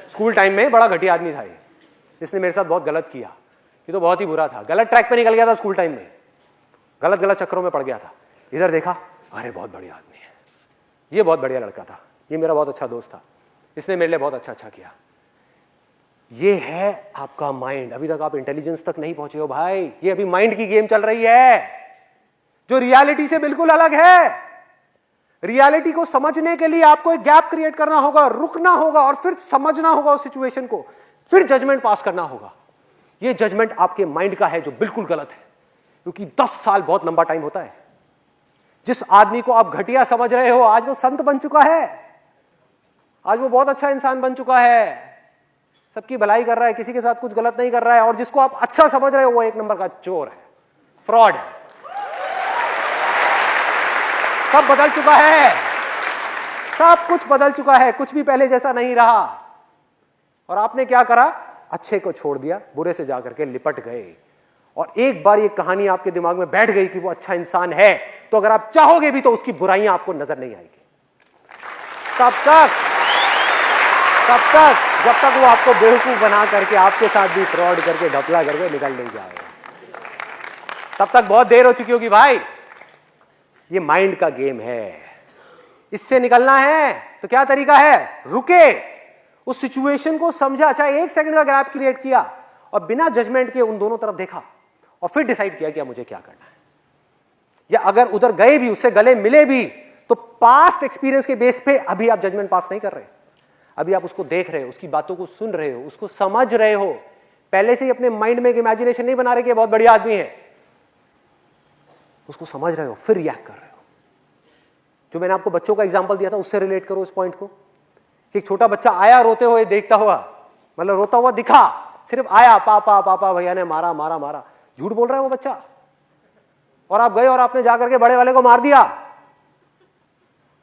स्कूल टाइम में बड़ा घटिया आदमी था ये, इसने मेरे साथ बहुत गलत किया, ये तो बहुत ही बुरा था, गलत ट्रैक पे निकल गया था स्कूल टाइम में, गलत गलत चक्करों में पड़ गया था। इधर देखा, अरे बहुत बढ़िया आदमी है, ये बहुत बढ़िया लड़का था, ये मेरा बहुत अच्छा दोस्त था, इसने मेरे लिए बहुत अच्छा अच्छा किया। ये है आपका माइंड। अभी तक आप इंटेलिजेंस तक नहीं पहुंचे हो भाई, ये अभी माइंड की गेम चल रही है जो रियलिटी से बिल्कुल अलग है। रियलिटी को समझने के लिए आपको एक गैप क्रिएट करना होगा, रुकना होगा और फिर समझना होगा उस सिचुएशन को, फिर जजमेंट पास करना होगा। ये जजमेंट आपके माइंड का है जो बिल्कुल गलत है, क्योंकि 10 साल बहुत लंबा टाइम होता है। जिस आदमी को आप घटिया समझ रहे हो, आज वो संत बन चुका है, आज वो बहुत अच्छा इंसान बन चुका है, सबकी भलाई कर रहा है, किसी के साथ कुछ गलत नहीं कर रहा है। और जिसको आप अच्छा समझ रहे हो वो एक नंबर का चोर है, फ्रॉड है। सब बदल चुका है, सब कुछ बदल चुका है, कुछ भी पहले जैसा नहीं रहा। और आपने क्या करा, अच्छे को छोड़ दिया, बुरे से जाकर के लिपट गए। और एक बार ये कहानी आपके दिमाग में बैठ गई कि वो अच्छा इंसान है, तो अगर आप चाहोगे भी तो उसकी बुराइयां आपको नजर नहीं आएगी। तब तक जब तक वो आपको बेवकूफ बना करके आपके साथ भी फ्रॉड करके ढपला करके निकल नहीं जाएगा, तब तक बहुत देर हो चुकी होगी भाई। ये माइंड का गेम है, इससे निकलना है तो क्या तरीका है, रुके, उस सिचुएशन को समझा, चाहे एक सेकंड का गैप क्रिएट किया और बिना जजमेंट के उन दोनों तरफ देखा और फिर डिसाइड किया कि मुझे क्या करना है। या अगर उधर गए भी, उससे गले मिले भी, तो पास्ट एक्सपीरियंस के बेस पे अभी आप जजमेंट पास नहीं कर रहे, अभी आप उसको देख रहे हो, उसकी बातों को सुन रहे हो, उसको समझ रहे हो। पहले से ही अपने माइंड में एक इमेजिनेशन नहीं बना रहे कि बहुत बढ़िया आदमी है, उसको समझ रहे हो, फिर रिएक्ट कर रहे हो। जो मैंने आपको बच्चों का एग्जांपल दिया था उससे रिलेट करो इस पॉइंट को, कि एक छोटा बच्चा आया रोते हुए देखता हुआ, मतलब रोता हुआ दिखा, सिर्फ आया, पापा पापा भैया ने मारा मारा मारा, झूठ बोल रहा है वो बच्चा, और आप गए और आपने जाकर के बड़े वाले को मार दिया।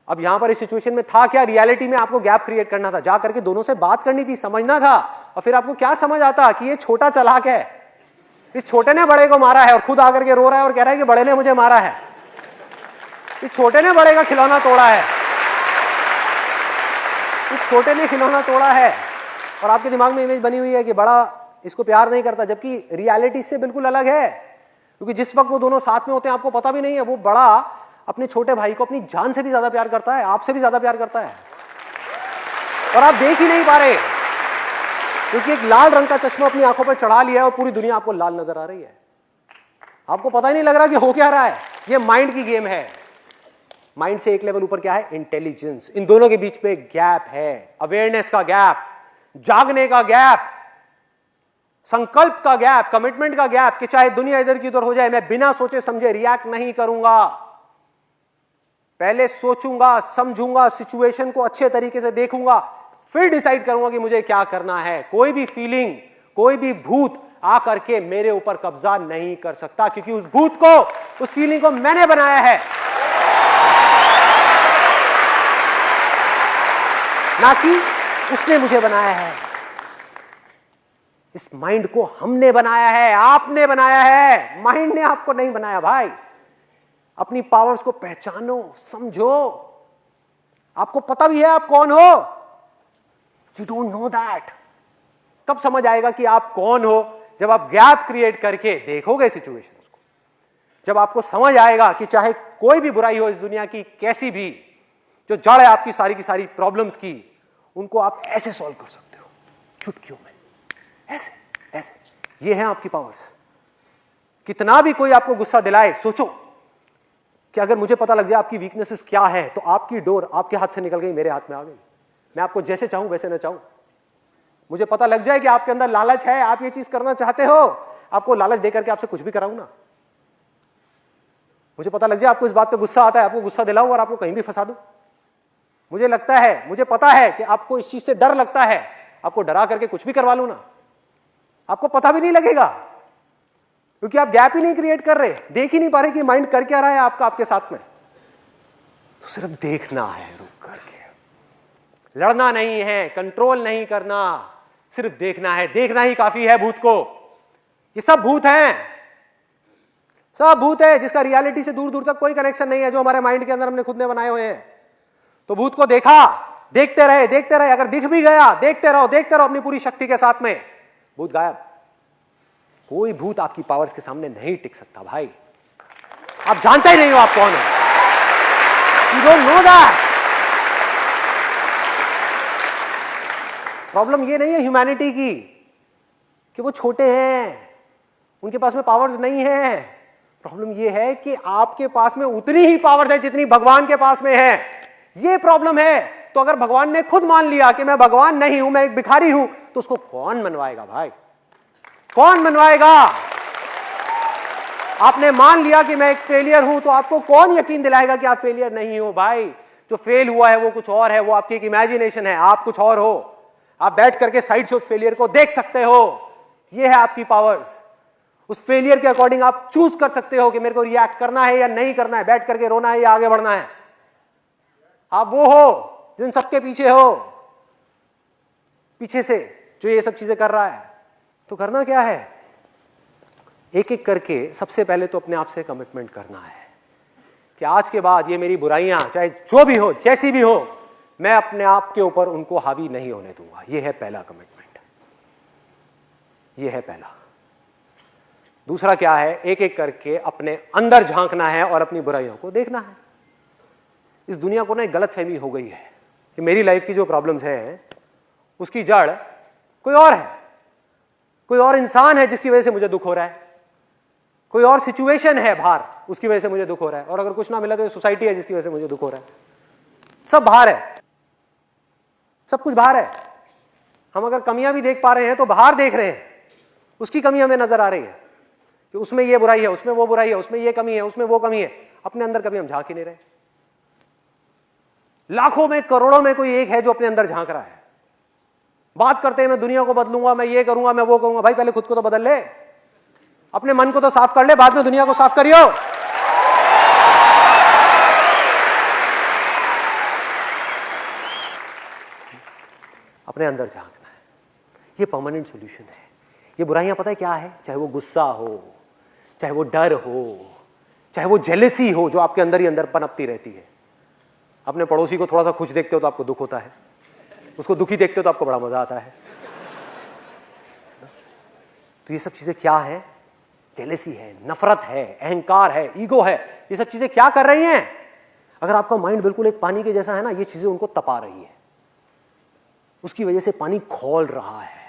अब यहां पर इस सिचुएशन में था क्या, रियलिटी में आपको गैप क्रिएट करना था, जाकर के दोनों से बात करनी थी, समझना था। और फिर आपको क्या समझ आता कि ये छोटा चालाक है, इस छोटे ने बड़े को मारा है और खुद आकर के रो रहा है और कह रहा है कि बड़े ने मुझे मारा है, इस छोटे ने बड़े का खिलौना तोड़ा है, इस छोटे ने खिलौना तोड़ा है। और आपके दिमाग में इमेज बनी हुई है कि बड़ा इसको प्यार नहीं करता, जबकि रियलिटी से बिल्कुल अलग है। क्योंकि जिस वक्त वो दोनों साथ में होते हैं आपको पता भी नहीं है, वो बड़ा अपने छोटे भाई को अपनी जान से भी ज्यादा प्यार करता है, आपसे भी ज्यादा प्यार करता है, और आप देख ही नहीं पा रहे, क्योंकि एक लाल रंग का चश्मा अपनी आंखों पर चढ़ा लिया है और पूरी दुनिया आपको लाल नजर आ रही है। आपको पता ही नहीं लग रहा कि हो क्या रहा है। ये माइंड की गेम है। माइंड से एक लेवल ऊपर क्या है, इंटेलिजेंस। इन दोनों के बीच पे गैप है, अवेयरनेस का गैप, जागने का गैप, संकल्प का गैप, कमिटमेंट का गैप, कि चाहे दुनिया इधर की उधर हो जाए, मैं बिना सोचे समझे रिएक्ट नहीं करूंगा, पहले सोचूंगा, समझूंगा, सिचुएशन को अच्छे तरीके से देखूंगा, फिर डिसाइड करूंगा कि मुझे क्या करना है। कोई भी फीलिंग, कोई भी भूत आकर के मेरे ऊपर कब्जा नहीं कर सकता, क्योंकि उस भूत को, उस फीलिंग को मैंने बनाया है, ना कि उसने मुझे बनाया है। इस माइंड को हमने बनाया है, आपने बनाया है, माइंड ने आपको नहीं बनाया भाई। अपनी पावर्स को पहचानो, समझो। आपको पता भी है आप कौन हो, यू डोंट नो दैट। कब समझ आएगा कि आप कौन हो? जब आप गैप क्रिएट करके देखोगे सिचुएशंस को, जब आपको समझ आएगा कि चाहे कोई भी बुराई हो इस दुनिया की, कैसी भी, जो जड़ है आपकी सारी की सारी प्रॉब्लम्स की, उनको आप ऐसे सॉल्व कर सकते हो चुटकियों में, ऐसे ऐसे। ये है आपकी पावर्स। कितना भी कोई आपको गुस्सा दिलाए, सोचो कि अगर मुझे पता लग जाए आपकी वीकनेसेस क्या है, तो आपकी डोर आपके हाथ से निकल गई, मेरे हाथ में आ गई। मैं आपको जैसे चाहूं वैसे ना चाहूं। मुझे पता लग जाए कि आपके अंदर लालच है, आप ये चीज करना चाहते हो, आपको लालच देकर के आपसे कुछ भी कराऊं ना। मुझे पता लग जाए आपको इस बात पे गुस्सा आता है, आपको गुस्सा दिलाऊं और आपको कहीं भी फंसा दूं। मुझे लगता है, मुझे पता है कि आपको इस चीज से डर लगता है, आपको डरा करके कुछ भी करवा लूं ना, आपको पता भी नहीं लगेगा, क्योंकि आप गैप ही नहीं क्रिएट कर रहे, देख ही नहीं पा रहे कि माइंड कर क्या रहा है आपका, आपके साथ में। तो सिर्फ देखना है, रुक करके। लड़ना नहीं है, कंट्रोल नहीं करना, सिर्फ देखना है। देखना ही काफी है भूत को। ये सब भूत हैं, सब भूत है, जिसका रियलिटी से दूर दूर तक कोई कनेक्शन नहीं है, जो हमारे माइंड के अंदर हमने खुद ने बनाए हुए हैं। तो भूत को देखा, देखते रहे, देखते रहे। अगर दिख भी गया, देखते रहो, देखते रहो अपनी पूरी शक्ति के साथ में, भूत गायब। कोई भूत आपकी पावर्स के सामने नहीं टिक सकता भाई। आप जानते ही नहीं हो आप कौन हो, you don't know that. Problem ये नहीं है ह्यूमैनिटी की कि वो छोटे हैं, उनके पास में पावर्स नहीं है। प्रॉब्लम ये है कि आपके पास में उतनी ही पावर्स है जितनी भगवान के पास में है। ये प्रॉब्लम है। तो अगर भगवान ने खुद मान लिया कि मैं भगवान नहीं हूं, मैं एक भिखारी हूं, तो उसको कौन मनवाएगा भाई? कौन मनवाएगा? आपने मान लिया कि मैं एक फेलियर हूं, तो आपको कौन यकीन दिलाएगा कि आप फेलियर नहीं हो भाई? जो फेल हुआ है वो कुछ और है, वो आपकी एक इमेजिनेशन है, आप कुछ और हो। आप बैठ करके साइड से उस फेलियर को देख सकते हो। ये है आपकी पावर्स। उस फेलियर के अकॉर्डिंग आप चूज कर सकते हो कि मेरे को रिएक्ट करना है या नहीं करना है, बैठ करके रोना है या आगे बढ़ना है। आप वो हो जिन सबके पीछे हो, पीछे से जो ये सब चीजें कर रहा है। तो करना क्या है? एक एक करके सबसे पहले तो अपने आप से कमिटमेंट करना है कि आज के बाद ये मेरी बुराइयां चाहे जो भी हो, जैसी भी हो, मैं अपने आप के ऊपर उनको हावी नहीं होने दूंगा। ये है पहला कमिटमेंट, ये है पहला। दूसरा क्या है? एक एक करके अपने अंदर झांकना है और अपनी बुराइयों को देखना है। इस दुनिया को ना एक गलतफहमी हो गई है कि मेरी लाइफ की जो प्रॉब्लम्स है उसकी जड़ कोई और है, कोई और इंसान है जिसकी वजह से मुझे दुख हो रहा है, कोई और सिचुएशन है बाहर उसकी वजह से मुझे दुख हो रहा है, और अगर कुछ ना मिला तो सोसाइटी है जिसकी वजह से मुझे दुख हो रहा है। सब बाहर है, सब कुछ बाहर है। हम अगर कमियां भी देख पा रहे हैं तो बाहर देख रहे हैं, उसकी कमी हमें नजर आ रही है कि उसमें ये बुराई है, उसमें वो बुराई है, उसमें ये कमी है, उसमें वो कमी है। अपने अंदर कभी हम झांक ही नहीं रहे। लाखों में करोड़ों में कोई एक है जो अपने अंदर झांक रहा है। बात करते हैं मैं दुनिया को बदलूंगा, मैं ये करूंगा, मैं वो करूंगा। भाई पहले खुद को तो बदल ले, अपने मन को तो साफ कर ले, बाद में दुनिया को साफ करियो। अपने अंदर झांकना है, ये परमानेंट सॉल्यूशन है। ये बुराइयां पता है क्या है? चाहे वो गुस्सा हो, चाहे वो डर हो, चाहे वो जेलेसी हो जो आपके अंदर ही अंदर पनपती रहती है। अपने पड़ोसी को थोड़ा सा खुश देखते हो तो आपको दुख होता है, उसको दुखी देखते हो तो आपको बड़ा मजा आता है। तो ये सब चीजें क्या है? जेलेसी है, नफरत है, अहंकार है, ईगो है। ये सब चीजें क्या कर रही हैं? अगर आपका माइंड बिल्कुल एक पानी के जैसा है ना, ये चीजें उनको तपा रही है, उसकी वजह से पानी खौल रहा है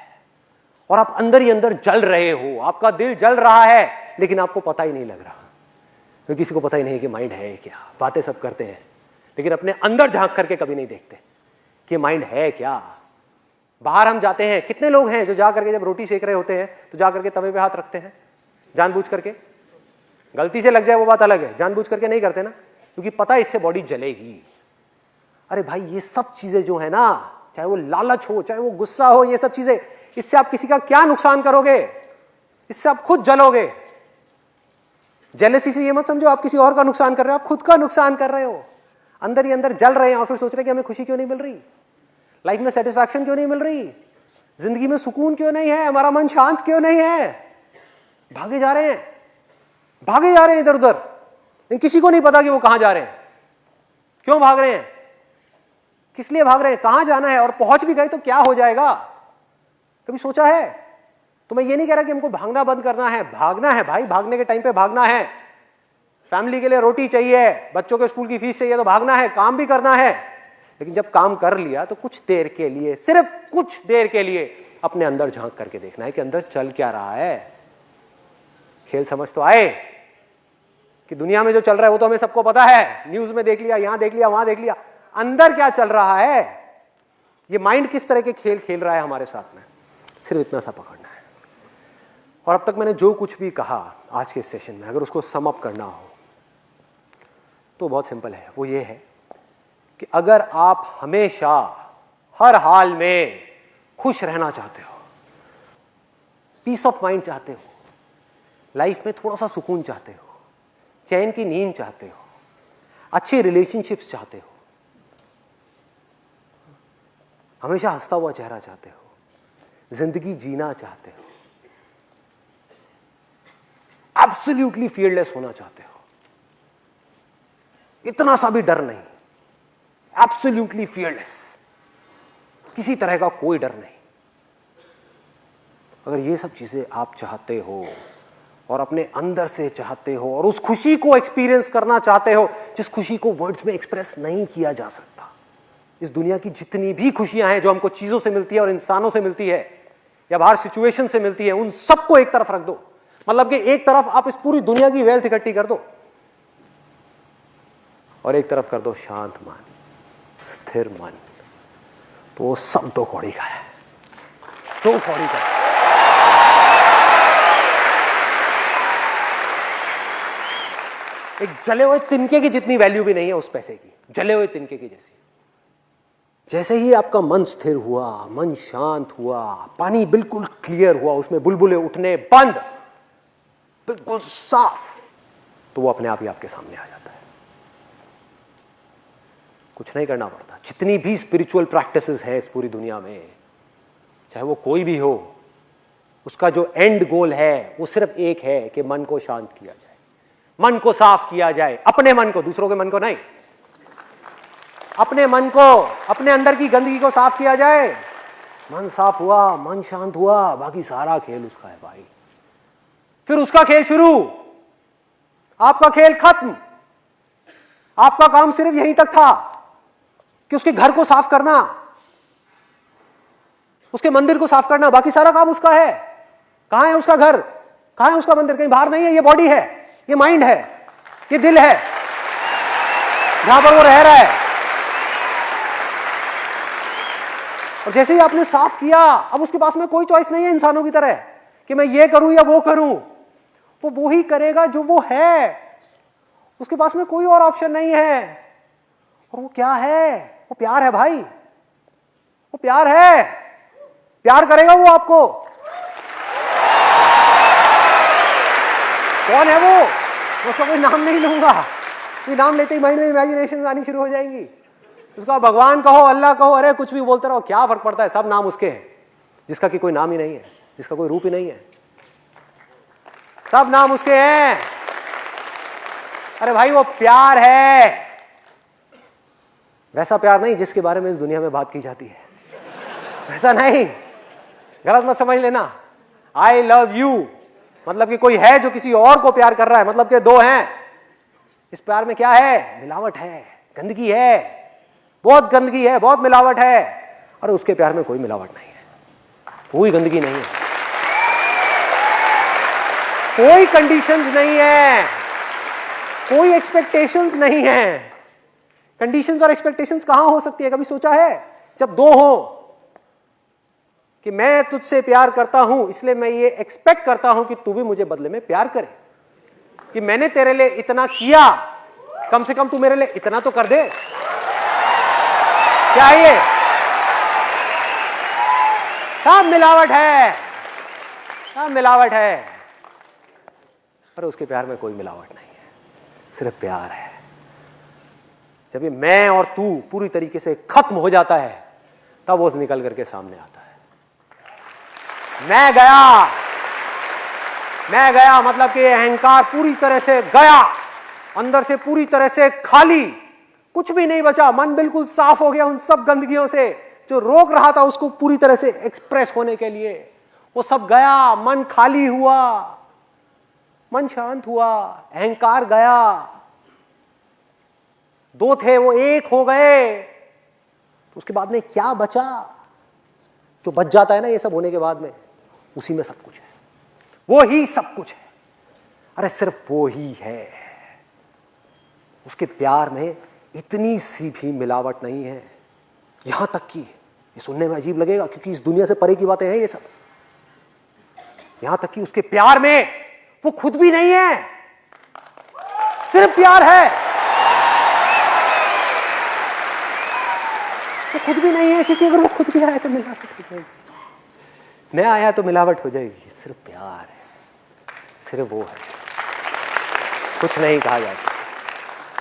और आप अंदर ही अंदर जल रहे हो। आपका दिल जल रहा है लेकिन आपको पता ही नहीं लग रहा, क्योंकि किसी को पता ही नहीं कि माइंड है क्या। बातें सब करते हैं लेकिन अपने अंदर झांक करके कभी नहीं देखते कि माइंड है क्या। बाहर हम जाते हैं, कितने लोग हैं जो जा करके जब रोटी सेक रहे होते हैं तो जा करके तवे पे हाथ रखते हैं जानबूझ करके। गलती से लग जाए वो बात अलग है, जानबूझ करके नहीं करते ना, क्योंकि पता है इससे बॉडी जलेगी। अरे भाई ये सब चीजें जो है ना, चाहे वो लालच हो, चाहे वो गुस्सा हो, ये सब चीजें, इससे आप किसी का क्या नुकसान करोगे? इससे आप खुद जलोगे। जेलसी से ये मत समझो आप किसी और का नुकसान कर रहे हो, आप खुद का नुकसान कर रहे हो। अंदर ही अंदर जल रहे हैं और फिर सोच रहे हैं कि हमें खुशी क्यों नहीं मिल रही, लाइफ में सेटिस्फैक्शन क्यों नहीं मिल रही। जिंदगी में सुकून क्यों नहीं है, हमारा मन शांत क्यों नहीं है? भागे जा रहे हैं, भागे जा रहे हैं इधर उधर, लेकिन किसी को नहीं पता कि वो कहां जा रहे हैं, क्यों भाग रहे हैं, किस लिए भाग रहे हैं, कहां जाना है, और पहुंच भी गए तो क्या हो जाएगा? कभी सोचा है? तो मैं ये नहीं कह रहा कि हमको भागना बंद करना है, भागना है भाई, भागने के टाइम पे भागना है। फैमिली के लिए रोटी चाहिए, बच्चों के स्कूल की फीस चाहिए तो भागना है, काम भी करना है। लेकिन जब काम कर लिया तो कुछ देर के लिए, सिर्फ कुछ देर के लिए अपने अंदर झांक करके देखना है कि अंदर चल क्या रहा है। खेल समझ तो आए कि दुनिया में जो चल रहा है वो तो हमें सबको पता है, न्यूज में देख लिया, यहां देख लिया, वहां देख लिया, अंदर क्या चल रहा है, ये माइंड किस तरह के खेल खेल रहा है हमारे साथ में, सिर्फ इतना सा पकड़ना है। और अब तक मैंने जो कुछ भी कहा आज के सेशन में, अगर उसको सम अप करना हो तो बहुत सिंपल है, वो ये है कि अगर आप हमेशा हर हाल में खुश रहना चाहते हो, पीस ऑफ माइंड चाहते हो, लाइफ में थोड़ा सा सुकून चाहते हो, चैन की नींद चाहते हो, अच्छे रिलेशनशिप्स चाहते हो, हमेशा हंसता हुआ चेहरा चाहते हो, जिंदगी जीना चाहते हो, एब्सोल्युटली फियरलेस होना चाहते हो, इतना सा भी डर नहीं, एब्सोल्युटली फियरलेस, किसी तरह का कोई डर नहीं, अगर ये सब चीजें आप चाहते हो और अपने अंदर से चाहते हो और उस खुशी को एक्सपीरियंस करना चाहते हो जिस खुशी को वर्ड्स में एक्सप्रेस नहीं किया जा सकता, इस दुनिया की जितनी भी खुशियां हैं जो हमको चीजों से मिलती है और इंसानों से मिलती है या बाहर सिचुएशन से मिलती है, उन सबको एक तरफ रख दो। मतलब कि एक तरफ आप इस पूरी दुनिया की वेल्थ इकट्ठी कर दो और एक तरफ कर दो शांत मन, स्थिर मन, तो वो सब दो कौड़ी का है, दो कौड़ी का है। एक जले हुए तिनके की जितनी वैल्यू भी नहीं है उस पैसे की, जले हुए तिनके की जैसी। जैसे ही आपका मन स्थिर हुआ, मन शांत हुआ, पानी बिल्कुल क्लियर हुआ, उसमें बुलबुले उठने बंद, बिल्कुल साफ, तो वो अपने आप ही आपके सामने आ जाता है। कुछ नहीं करना पड़ता। जितनी भी स्पिरिचुअल प्रैक्टिसेस है इस पूरी दुनिया में, चाहे वो कोई भी हो, उसका जो एंड गोल है वो सिर्फ एक है कि मन को शांत किया जाए, मन को साफ किया जाए, अपने मन को, दूसरों के मन को नहीं, अपने मन को, अपने अंदर की गंदगी को साफ किया जाए। मन साफ हुआ, मन शांत हुआ, बाकी सारा खेल उसका है भाई। फिर उसका खेल शुरू, आपका खेल खत्म। आपका काम सिर्फ यहीं तक था कि उसके घर को साफ करना, उसके मंदिर को साफ करना, बाकी सारा काम उसका है। कहां है उसका घर, कहां है उसका मंदिर? कहीं बाहर नहीं है। ये बॉडी है, ये माइंड है, ये दिल है, जहां पर वो रह रहा है। और जैसे ही आपने साफ किया, अब उसके पास में कोई चॉइस नहीं है इंसानों की तरह कि मैं ये करूं या वो करूं। वो ही करेगा जो वो है, उसके पास में कोई और ऑप्शन नहीं है। और वो क्या है? वो प्यार है भाई, वो प्यार है। प्यार करेगा वो आपको। कौन है वो? उसका कोई नाम नहीं लूंगा, कोई नाम लेते ही माइंड में इमेजिनेशन आनी शुरू हो जाएंगी। उसका भगवान कहो, अल्लाह कहो, अरे कुछ भी बोलते रहो, क्या फर्क पड़ता है, सब नाम उसके हैं। जिसका कि कोई नाम ही नहीं है, जिसका कोई रूप ही नहीं है, सब नाम उसके हैं। अरे भाई वो प्यार है, वैसा प्यार नहीं जिसके बारे में इस दुनिया में बात की जाती है, वैसा नहीं, गलत मत समझ लेना। आई लव यू मतलब कि कोई है जो किसी और को प्यार कर रहा है, मतलब कि दो हैं। इस प्यार में क्या है? मिलावट है, गंदगी है, बहुत गंदगी है, बहुत मिलावट है। और उसके प्यार में कोई मिलावट नहीं है, कोई गंदगी नहीं है, कोई कंडीशंस नहीं है, कोई एक्सपेक्टेशंस नहीं है। कंडीशंस और एक्सपेक्टेशंस कहां हो सकती है? कभी सोचा है? जब दो हो कि मैं तुझसे प्यार करता हूं इसलिए मैं ये एक्सपेक्ट करता हूं कि तू भी मुझे बदले में प्यार करे, कि मैंने तेरे लिए इतना किया, कम से कम तू मेरे लिए इतना तो कर दे। क्या ये? सब मिलावट है, सब मिलावट है। पर उसके प्यार में कोई मिलावट नहीं है, सिर्फ प्यार है। जब ये मैं और तू पूरी तरीके से खत्म हो जाता है, तब वो निकल करके सामने आता है। मैं गया मतलब कि अहंकार पूरी तरह से गया, अंदर से पूरी तरह से खाली, कुछ भी नहीं बचा, मन बिल्कुल साफ हो गया उन सब गंदगियों से जो रोक रहा था उसको पूरी तरह से एक्सप्रेस होने के लिए। वो सब गया, मन खाली हुआ, मन शांत हुआ, अहंकार गया, दो थे वो एक हो गए। तो उसके बाद में क्या बचा? जो बच जाता है ना ये सब होने के बाद में, उसी में सब कुछ है, वो ही सब कुछ है। अरे सिर्फ वो ही है। उसके प्यार में इतनी सी भी मिलावट नहीं है, यहां तक कि ये सुनने में अजीब लगेगा क्योंकि इस दुनिया से परे की बातें हैं ये सब, यहां तक कि उसके प्यार में वो खुद भी नहीं है, सिर्फ प्यार है। वो खुद भी नहीं है क्योंकि अगर वो खुद भी आया तो मिलावट हो जाएगी, मैं आया तो मिलावट हो जाएगी। सिर्फ प्यार है, सिर्फ वो है, कुछ नहीं कहा जाता।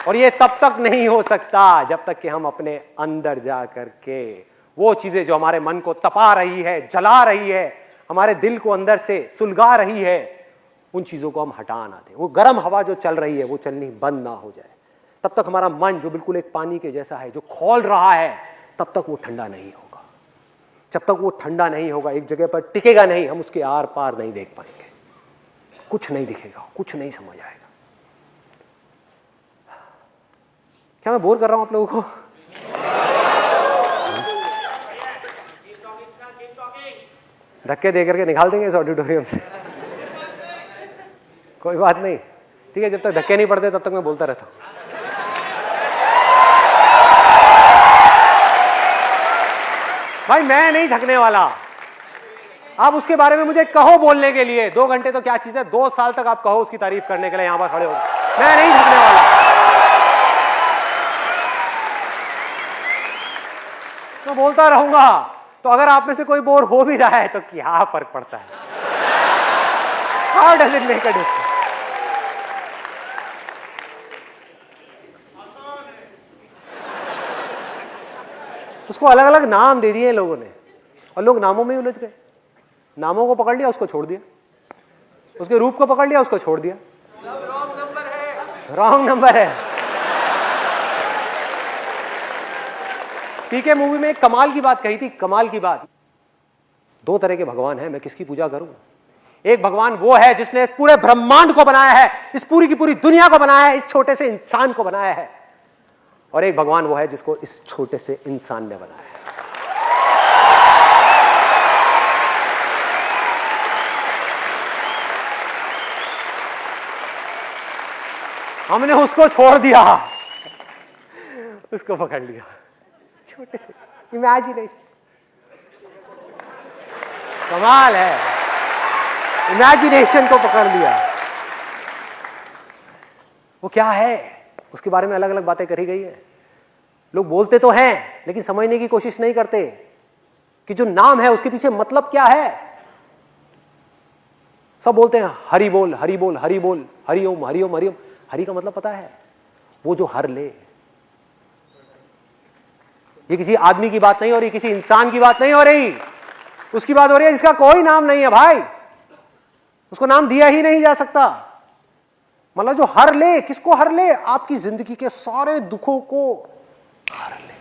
और ये तब तक नहीं हो सकता जब तक कि हम अपने अंदर जा करके वो चीजें जो हमारे मन को तपा रही है, जला रही है, हमारे दिल को अंदर से सुलगा रही है, उन चीजों को हम हटा ना दें। वो गर्म हवा जो चल रही है वो चलनी बंद ना हो जाए, तब तक हमारा मन जो बिल्कुल एक पानी के जैसा है जो खौल रहा है, तब तक वो ठंडा नहीं होगा। जब तक वो ठंडा नहीं होगा, एक जगह पर टिकेगा नहीं, हम उसके आर पार नहीं देख पाएंगे, कुछ नहीं दिखेगा, कुछ नहीं समझ आएगा। क्या मैं बोर कर रहा हूं आप लोगों को? धक्के दे करके निकाल देंगे इस ऑडिटोरियम से, कोई बात नहीं, ठीक है। जब तक धक्के नहीं पड़ते तब तक मैं बोलता रहता हूं। भाई मैं नहीं थकने वाला, आप उसके बारे में मुझे कहो बोलने के लिए, 2 घंटे तो क्या चीज है, 2 साल तक आप कहो उसकी तारीफ करने के लिए यहां पर खड़े हो, मैं नहीं थकने वाला। मैं बोलता रहूंगा। तो अगर आप में से कोई बोर हो भी रहा है तो क्या फर्क पड़ता है? How does it make a difference? उसको अलग अलग नाम दे दिए लोगों ने और लोग नामों में ही उलझ गए। नामों को पकड़ लिया, उसको छोड़ दिया, उसके रूप को पकड़ लिया, उसको छोड़ दिया। सब रॉन्ग नंबर है, रॉन्ग नंबर है। पीके मूवी में एक कमाल की बात कही थी, कमाल की बात। 2 तरह के भगवान हैं, मैं किसकी पूजा करूं? एक भगवान वो है जिसने इस पूरे ब्रह्मांड को बनाया है, इस पूरी की पूरी दुनिया को बनाया है, इस छोटे से इंसान को बनाया है। और एक भगवान वो है जिसको इस छोटे से इंसान ने बनाया है। हमने उसको छोड़ दिया, उसको पकड़ लिया, छोटे से इमेजिनेशन। कमाल है, इमेजिनेशन को पकड़ लिया। वो क्या है, उसके बारे में अलग अलग बातें करी गई है। लोग बोलते तो हैं लेकिन समझने की कोशिश नहीं करते कि जो नाम है उसके पीछे मतलब क्या है। सब बोलते हैं हरि बोल, हरि बोल, हरि बोल, हरि ओम, हरि ओम, हरि ओम। हरि का मतलब पता है? वो जो हर ले। ये किसी आदमी की बात नहीं हो रही, किसी इंसान की बात नहीं हो रही, उसकी बात हो रही है जिसका कोई नाम नहीं है भाई, उसको नाम दिया ही नहीं जा सकता। मतलब जो हर ले, किसको हर ले? आपकी जिंदगी के सारे दुखों को हर ले।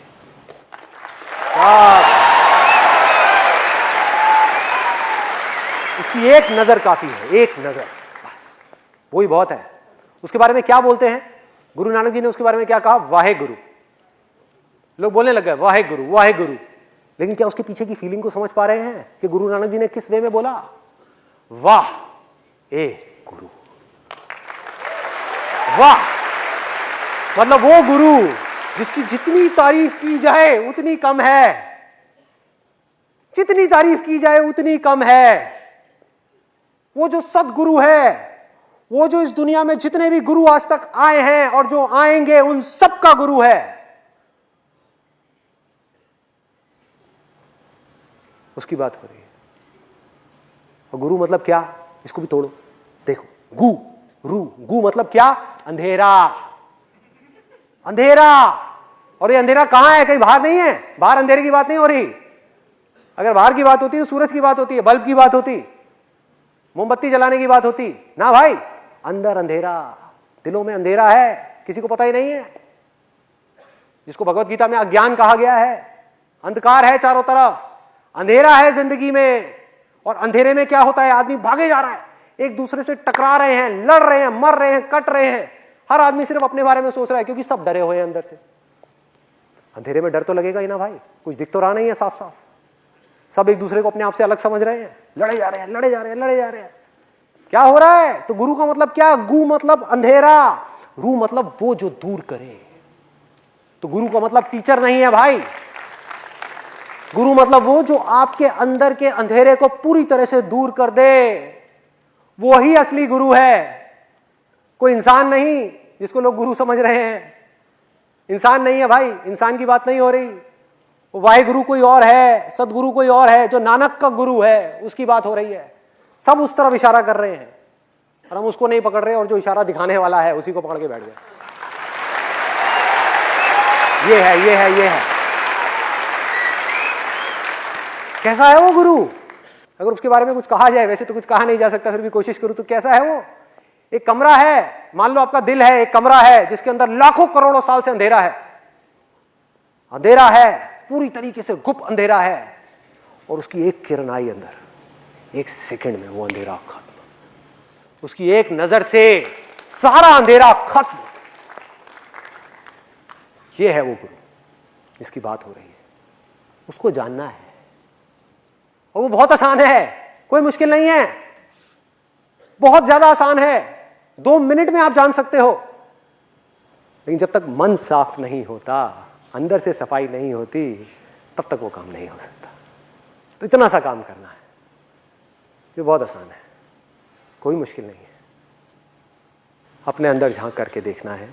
उसकी एक नजर काफी है, एक नजर बस, वही बहुत है। उसके बारे में क्या बोलते हैं? गुरु नानक जी ने उसके बारे में क्या कहा? वाहे गुरु। लोग बोलने लग गए वाहे गुरु, वाहे गुरु, लेकिन क्या उसके पीछे की फीलिंग को समझ पा रहे हैं कि गुरु नानक जी ने किस वे में बोला? वाह ए गुरु, वाह मतलब वो गुरु जिसकी जितनी तारीफ की जाए उतनी कम है, जितनी तारीफ की जाए उतनी कम है। वो जो सदगुरु है, वो जो इस दुनिया में जितने भी गुरु आज तक आए हैं और जो आएंगे उन सब का गुरु है। उसकी बात हो रही है। और गुरु मतलब क्या? इसको भी तोड़ो, देखो, गु रू, गु मतलब क्या? अंधेरा, अंधेरा। और ये अंधेरा कहां है? कहीं बाहर नहीं है, बाहर अंधेरे की बात नहीं हो रही। अगर बाहर की बात होती तो सूरज की बात होती है, बल्ब की बात होती, मोमबत्ती जलाने की बात होती ना भाई। अंदर अंधेरा, दिलों में अंधेरा है, किसी को पता ही नहीं है, जिसको भगवत गीता में अज्ञान कहा गया है। अंधकार है चारों तरफ, अंधेरा है जिंदगी में। और अंधेरे में क्या होता है, आदमी भागे जा रहा है, एक दूसरे से टकरा रहे हैं, लड़ रहे हैं, मर रहे हैं, कट रहे हैं। हर आदमी सिर्फ अपने बारे में सोच रहा है, क्योंकि सब डरे हुए हैं अंदर से। अंधेरे में डर तो लगेगा ही ना भाई, कुछ दिख तो रहा नहीं है साफ साफ। सब एक दूसरे को अपने आप से अलग समझ रहे हैं, लड़े जा रहे हैं, लड़े जा रहे हैं, लड़े जा रहे हैं। क्या हो रहा है? तो गुरु का मतलब क्या? गु मतलब अंधेरा, रू मतलब वो जो दूर करे। तो गुरु का मतलब टीचर नहीं है भाई, गुरु मतलब वो जो आपके अंदर के अंधेरे को पूरी तरह से दूर कर दे, वो ही असली गुरु है। कोई इंसान नहीं जिसको लोग गुरु समझ रहे हैं, इंसान नहीं है भाई, इंसान की बात नहीं हो रही। वाहे गुरु कोई और है, सदगुरु कोई और है, जो नानक का गुरु है उसकी बात हो रही है। सब उस तरफ इशारा कर रहे हैं और हम उसको नहीं पकड़ रहे, और जो इशारा दिखाने वाला है उसी को पकड़ के बैठ गए। ये है, ये है, ये है। कैसा है वो गुरु? अगर उसके बारे में कुछ कहा जाए, वैसे तो कुछ कहा नहीं जा सकता, फिर भी कोशिश करूं तो कैसा है वो? एक कमरा है, मान लो आपका दिल है, एक कमरा है जिसके अंदर लाखों करोड़ों साल से अंधेरा है। अंधेरा है, पूरी तरीके से गुप्त अंधेरा है, और उसकी एक किरण आई अंदर, एक सेकंड में वो अंधेरा खत्म। उसकी एक नजर से सारा अंधेरा खत्म। ये है वो गुरु जिसकी बात हो रही है। उसको जानना है, और वो बहुत आसान है, कोई मुश्किल नहीं है, बहुत ज्यादा आसान है। 2 मिनट में आप जान सकते हो। लेकिन जब तक मन साफ नहीं होता, अंदर से सफाई नहीं होती, तब तक वो काम नहीं हो सकता। तो इतना सा काम करना है जो बहुत आसान है, कोई मुश्किल नहीं है। अपने अंदर झांक करके देखना है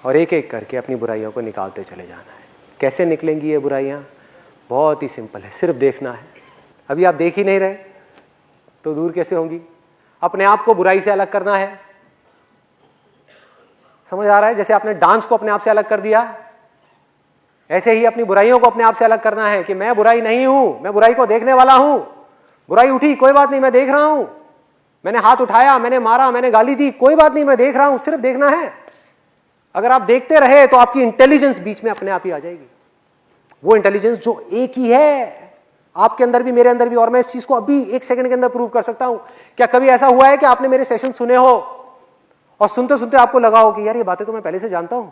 और एक एक करके अपनी बुराइयों को निकालते चले जाना है। कैसे निकलेंगी ये बुराइयां? बहुत ही सिंपल है, सिर्फ देखना है। अभी आप देख ही नहीं रहे तो दूर कैसे होंगी? अपने आप को बुराई से अलग करना है। समझ आ रहा है? जैसे आपने डांस को अपने आप से अलग कर दिया, ऐसे ही अपनी बुराइयों को अपने आप से अलग करना है कि मैं बुराई नहीं हूं, मैं बुराई को देखने वाला हूं। बुराई उठी, कोई बात नहीं, मैं देख रहा हूं। मैंने हाथ उठाया, मैंने मारा, मैंने गाली दी, कोई बात नहीं, मैं देख रहा हूं। सिर्फ देखना है। अगर आप देखते रहे तो आपकी इंटेलिजेंस बीच में अपने आप ही आ जाएगी। वो इंटेलिजेंस जो एक ही है आपके अंदर भी, मेरे अंदर भी। और मैं इस चीज को अभी 1 सेकंड के अंदर प्रूव कर सकता हूं। क्या कभी ऐसा हुआ है कि आपने मेरे सेशन सुने हो और सुनते सुनते आपको लगा हो कि यार ये बातें तो मैं पहले से जानता हूं,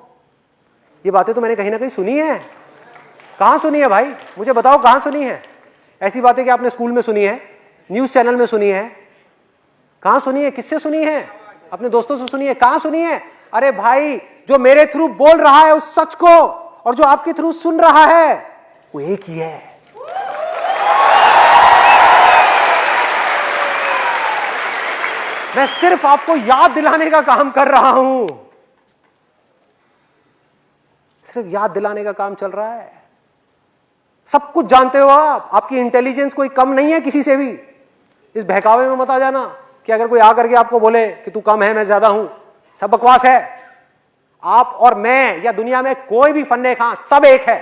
ये बातें तो मैंने कहीं ना कहीं सुनी है? कहां सुनी है भाई? मुझे बताओ कहां सुनी है? ऐसी बातें कि आपने स्कूल में सुनी है, न्यूज चैनल में सुनी है, कहां सुनी है? किससे सुनी है? अपने दोस्तों से सुनी है? कहां सुनी है? अरे भाई, जो मेरे थ्रू बोल रहा है उस सच को, और जो आपके थ्रू सुन रहा है, वो एक ही है। मैं सिर्फ आपको याद दिलाने का काम कर रहा हूं, सिर्फ याद दिलाने का काम चल रहा है। सब कुछ जानते हो आप, आपकी इंटेलिजेंस कोई कम नहीं है किसी से भी। इस बहकावे में मत आ जाना कि अगर कोई आकर के आपको बोले कि तू कम है मैं ज्यादा हूं, सब बकवास है। आप और मैं या दुनिया में कोई भी फन्ने खां, सब एक है।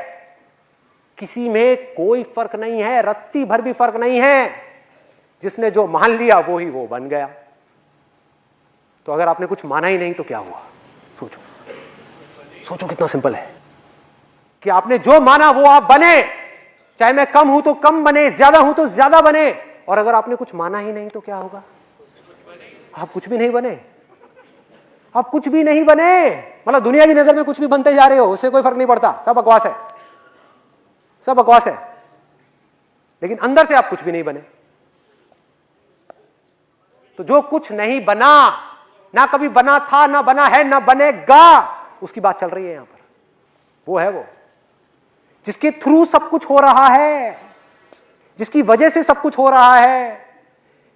किसी में कोई फर्क नहीं है, रत्ती भर भी फर्क नहीं है। जिसने जो मान लिया वो ही वो बन गया। तो अगर आपने कुछ माना ही नहीं तो क्या हुआ? सोचो, सोचो कितना सिंपल है कि आपने जो माना वो आप बने। चाहे मैं कम हूं तो कम बने, ज्यादा हूं तो ज्यादा बने। और अगर आपने कुछ माना ही नहीं तो क्या होगा? आप कुछ भी नहीं बने। आप कुछ भी नहीं बने, मतलब दुनिया की नजर में कुछ भी बनते जा रहे हो, उससे कोई फर्क नहीं पड़ता। सब बकवास है, सब बकवास है। लेकिन अंदर से आप कुछ भी नहीं बने। तो जो कुछ नहीं बना, ना कभी बना था, ना बना है, ना बनेगा, उसकी बात चल रही है यहां पर। वो है वो जिसके थ्रू सब कुछ हो रहा है, जिसकी वजह से सब कुछ हो रहा है,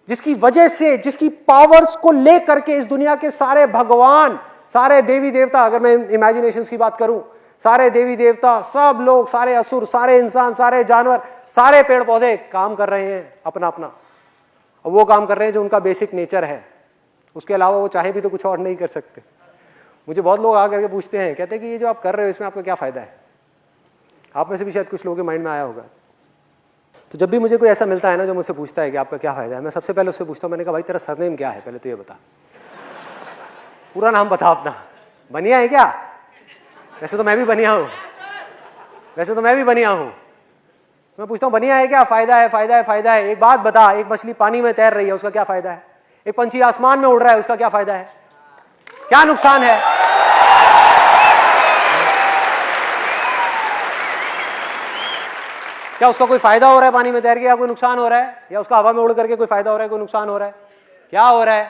जिसकी वजह से, जिसकी पावर्स को लेकर के इस दुनिया के सारे भगवान, सारे देवी देवता, अगर मैं इमेजिनेशंस की बात करूं, सारे देवी देवता, सब लोग, सारे असुर, सारे इंसान, सारे जानवर, सारे पेड़ पौधे काम कर रहे हैं अपना अपना। और वो काम कर रहे हैं जो उनका बेसिक नेचर है। उसके अलावा वो चाहे भी तो कुछ और नहीं कर सकते। मुझे बहुत लोग आकर के पूछते हैं, कहते हैं कि ये जो आप कर रहे हो इसमें आपका क्या फायदा है? आप में से भी शायद कुछ लोगों के माइंड में आया होगा। तो जब भी मुझे कोई ऐसा मिलता है ना जो मुझसे पूछता है कि आपका क्या फ़ायदा है, मैं सबसे पहले उससे पूछता हूँ, मैंने कहा भाई तेरा सरनेम क्या है, पहले तो ये बता, पूरा नाम बता अपना, बनिया है क्या? वैसे तो मैं भी बनिया हूँ, वैसे तो मैं भी बनिया हूँ। मैं पूछता हूँ बनिया है क्या? फ़ायदा है, फ़ायदा है, फ़ायदा है। एक बात बता, एक मछली पानी में तैर रही है, उसका क्या फ़ायदा है? एक पंछी आसमान में उड़ रहा है, उसका क्या फ़ायदा है? क्या नुकसान है? क्या उसका कोई फायदा हो रहा है पानी में तैर के, या कोई नुकसान हो रहा है? या उसका हवा में उड़ करके कोई फायदा हो रहा है, कोई नुकसान हो रहा है? क्या हो रहा है?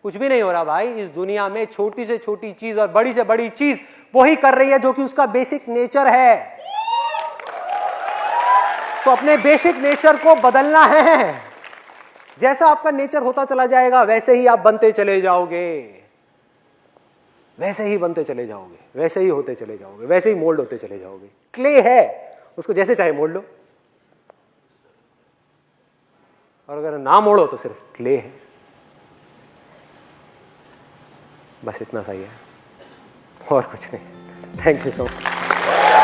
कुछ भी नहीं हो रहा भाई। इस दुनिया में छोटी से छोटी चीज और बड़ी से बड़ी चीज वही कर रही है जो कि उसका बेसिक नेचर है। तो अपने बेसिक नेचर को बदलना है। जैसा आपका नेचर होता चला जाएगा वैसे ही आप बनते चले जाओगे, वैसे ही बनते चले जाओगे, वैसे ही होते चले जाओगे, वैसे ही मोल्ड होते चले जाओगे। क्ले है, उसको जैसे चाहे मोड़ लो, और अगर ना मोड़ो तो सिर्फ क्ले है। बस इतना सही है और कुछ नहीं। Thank you so much.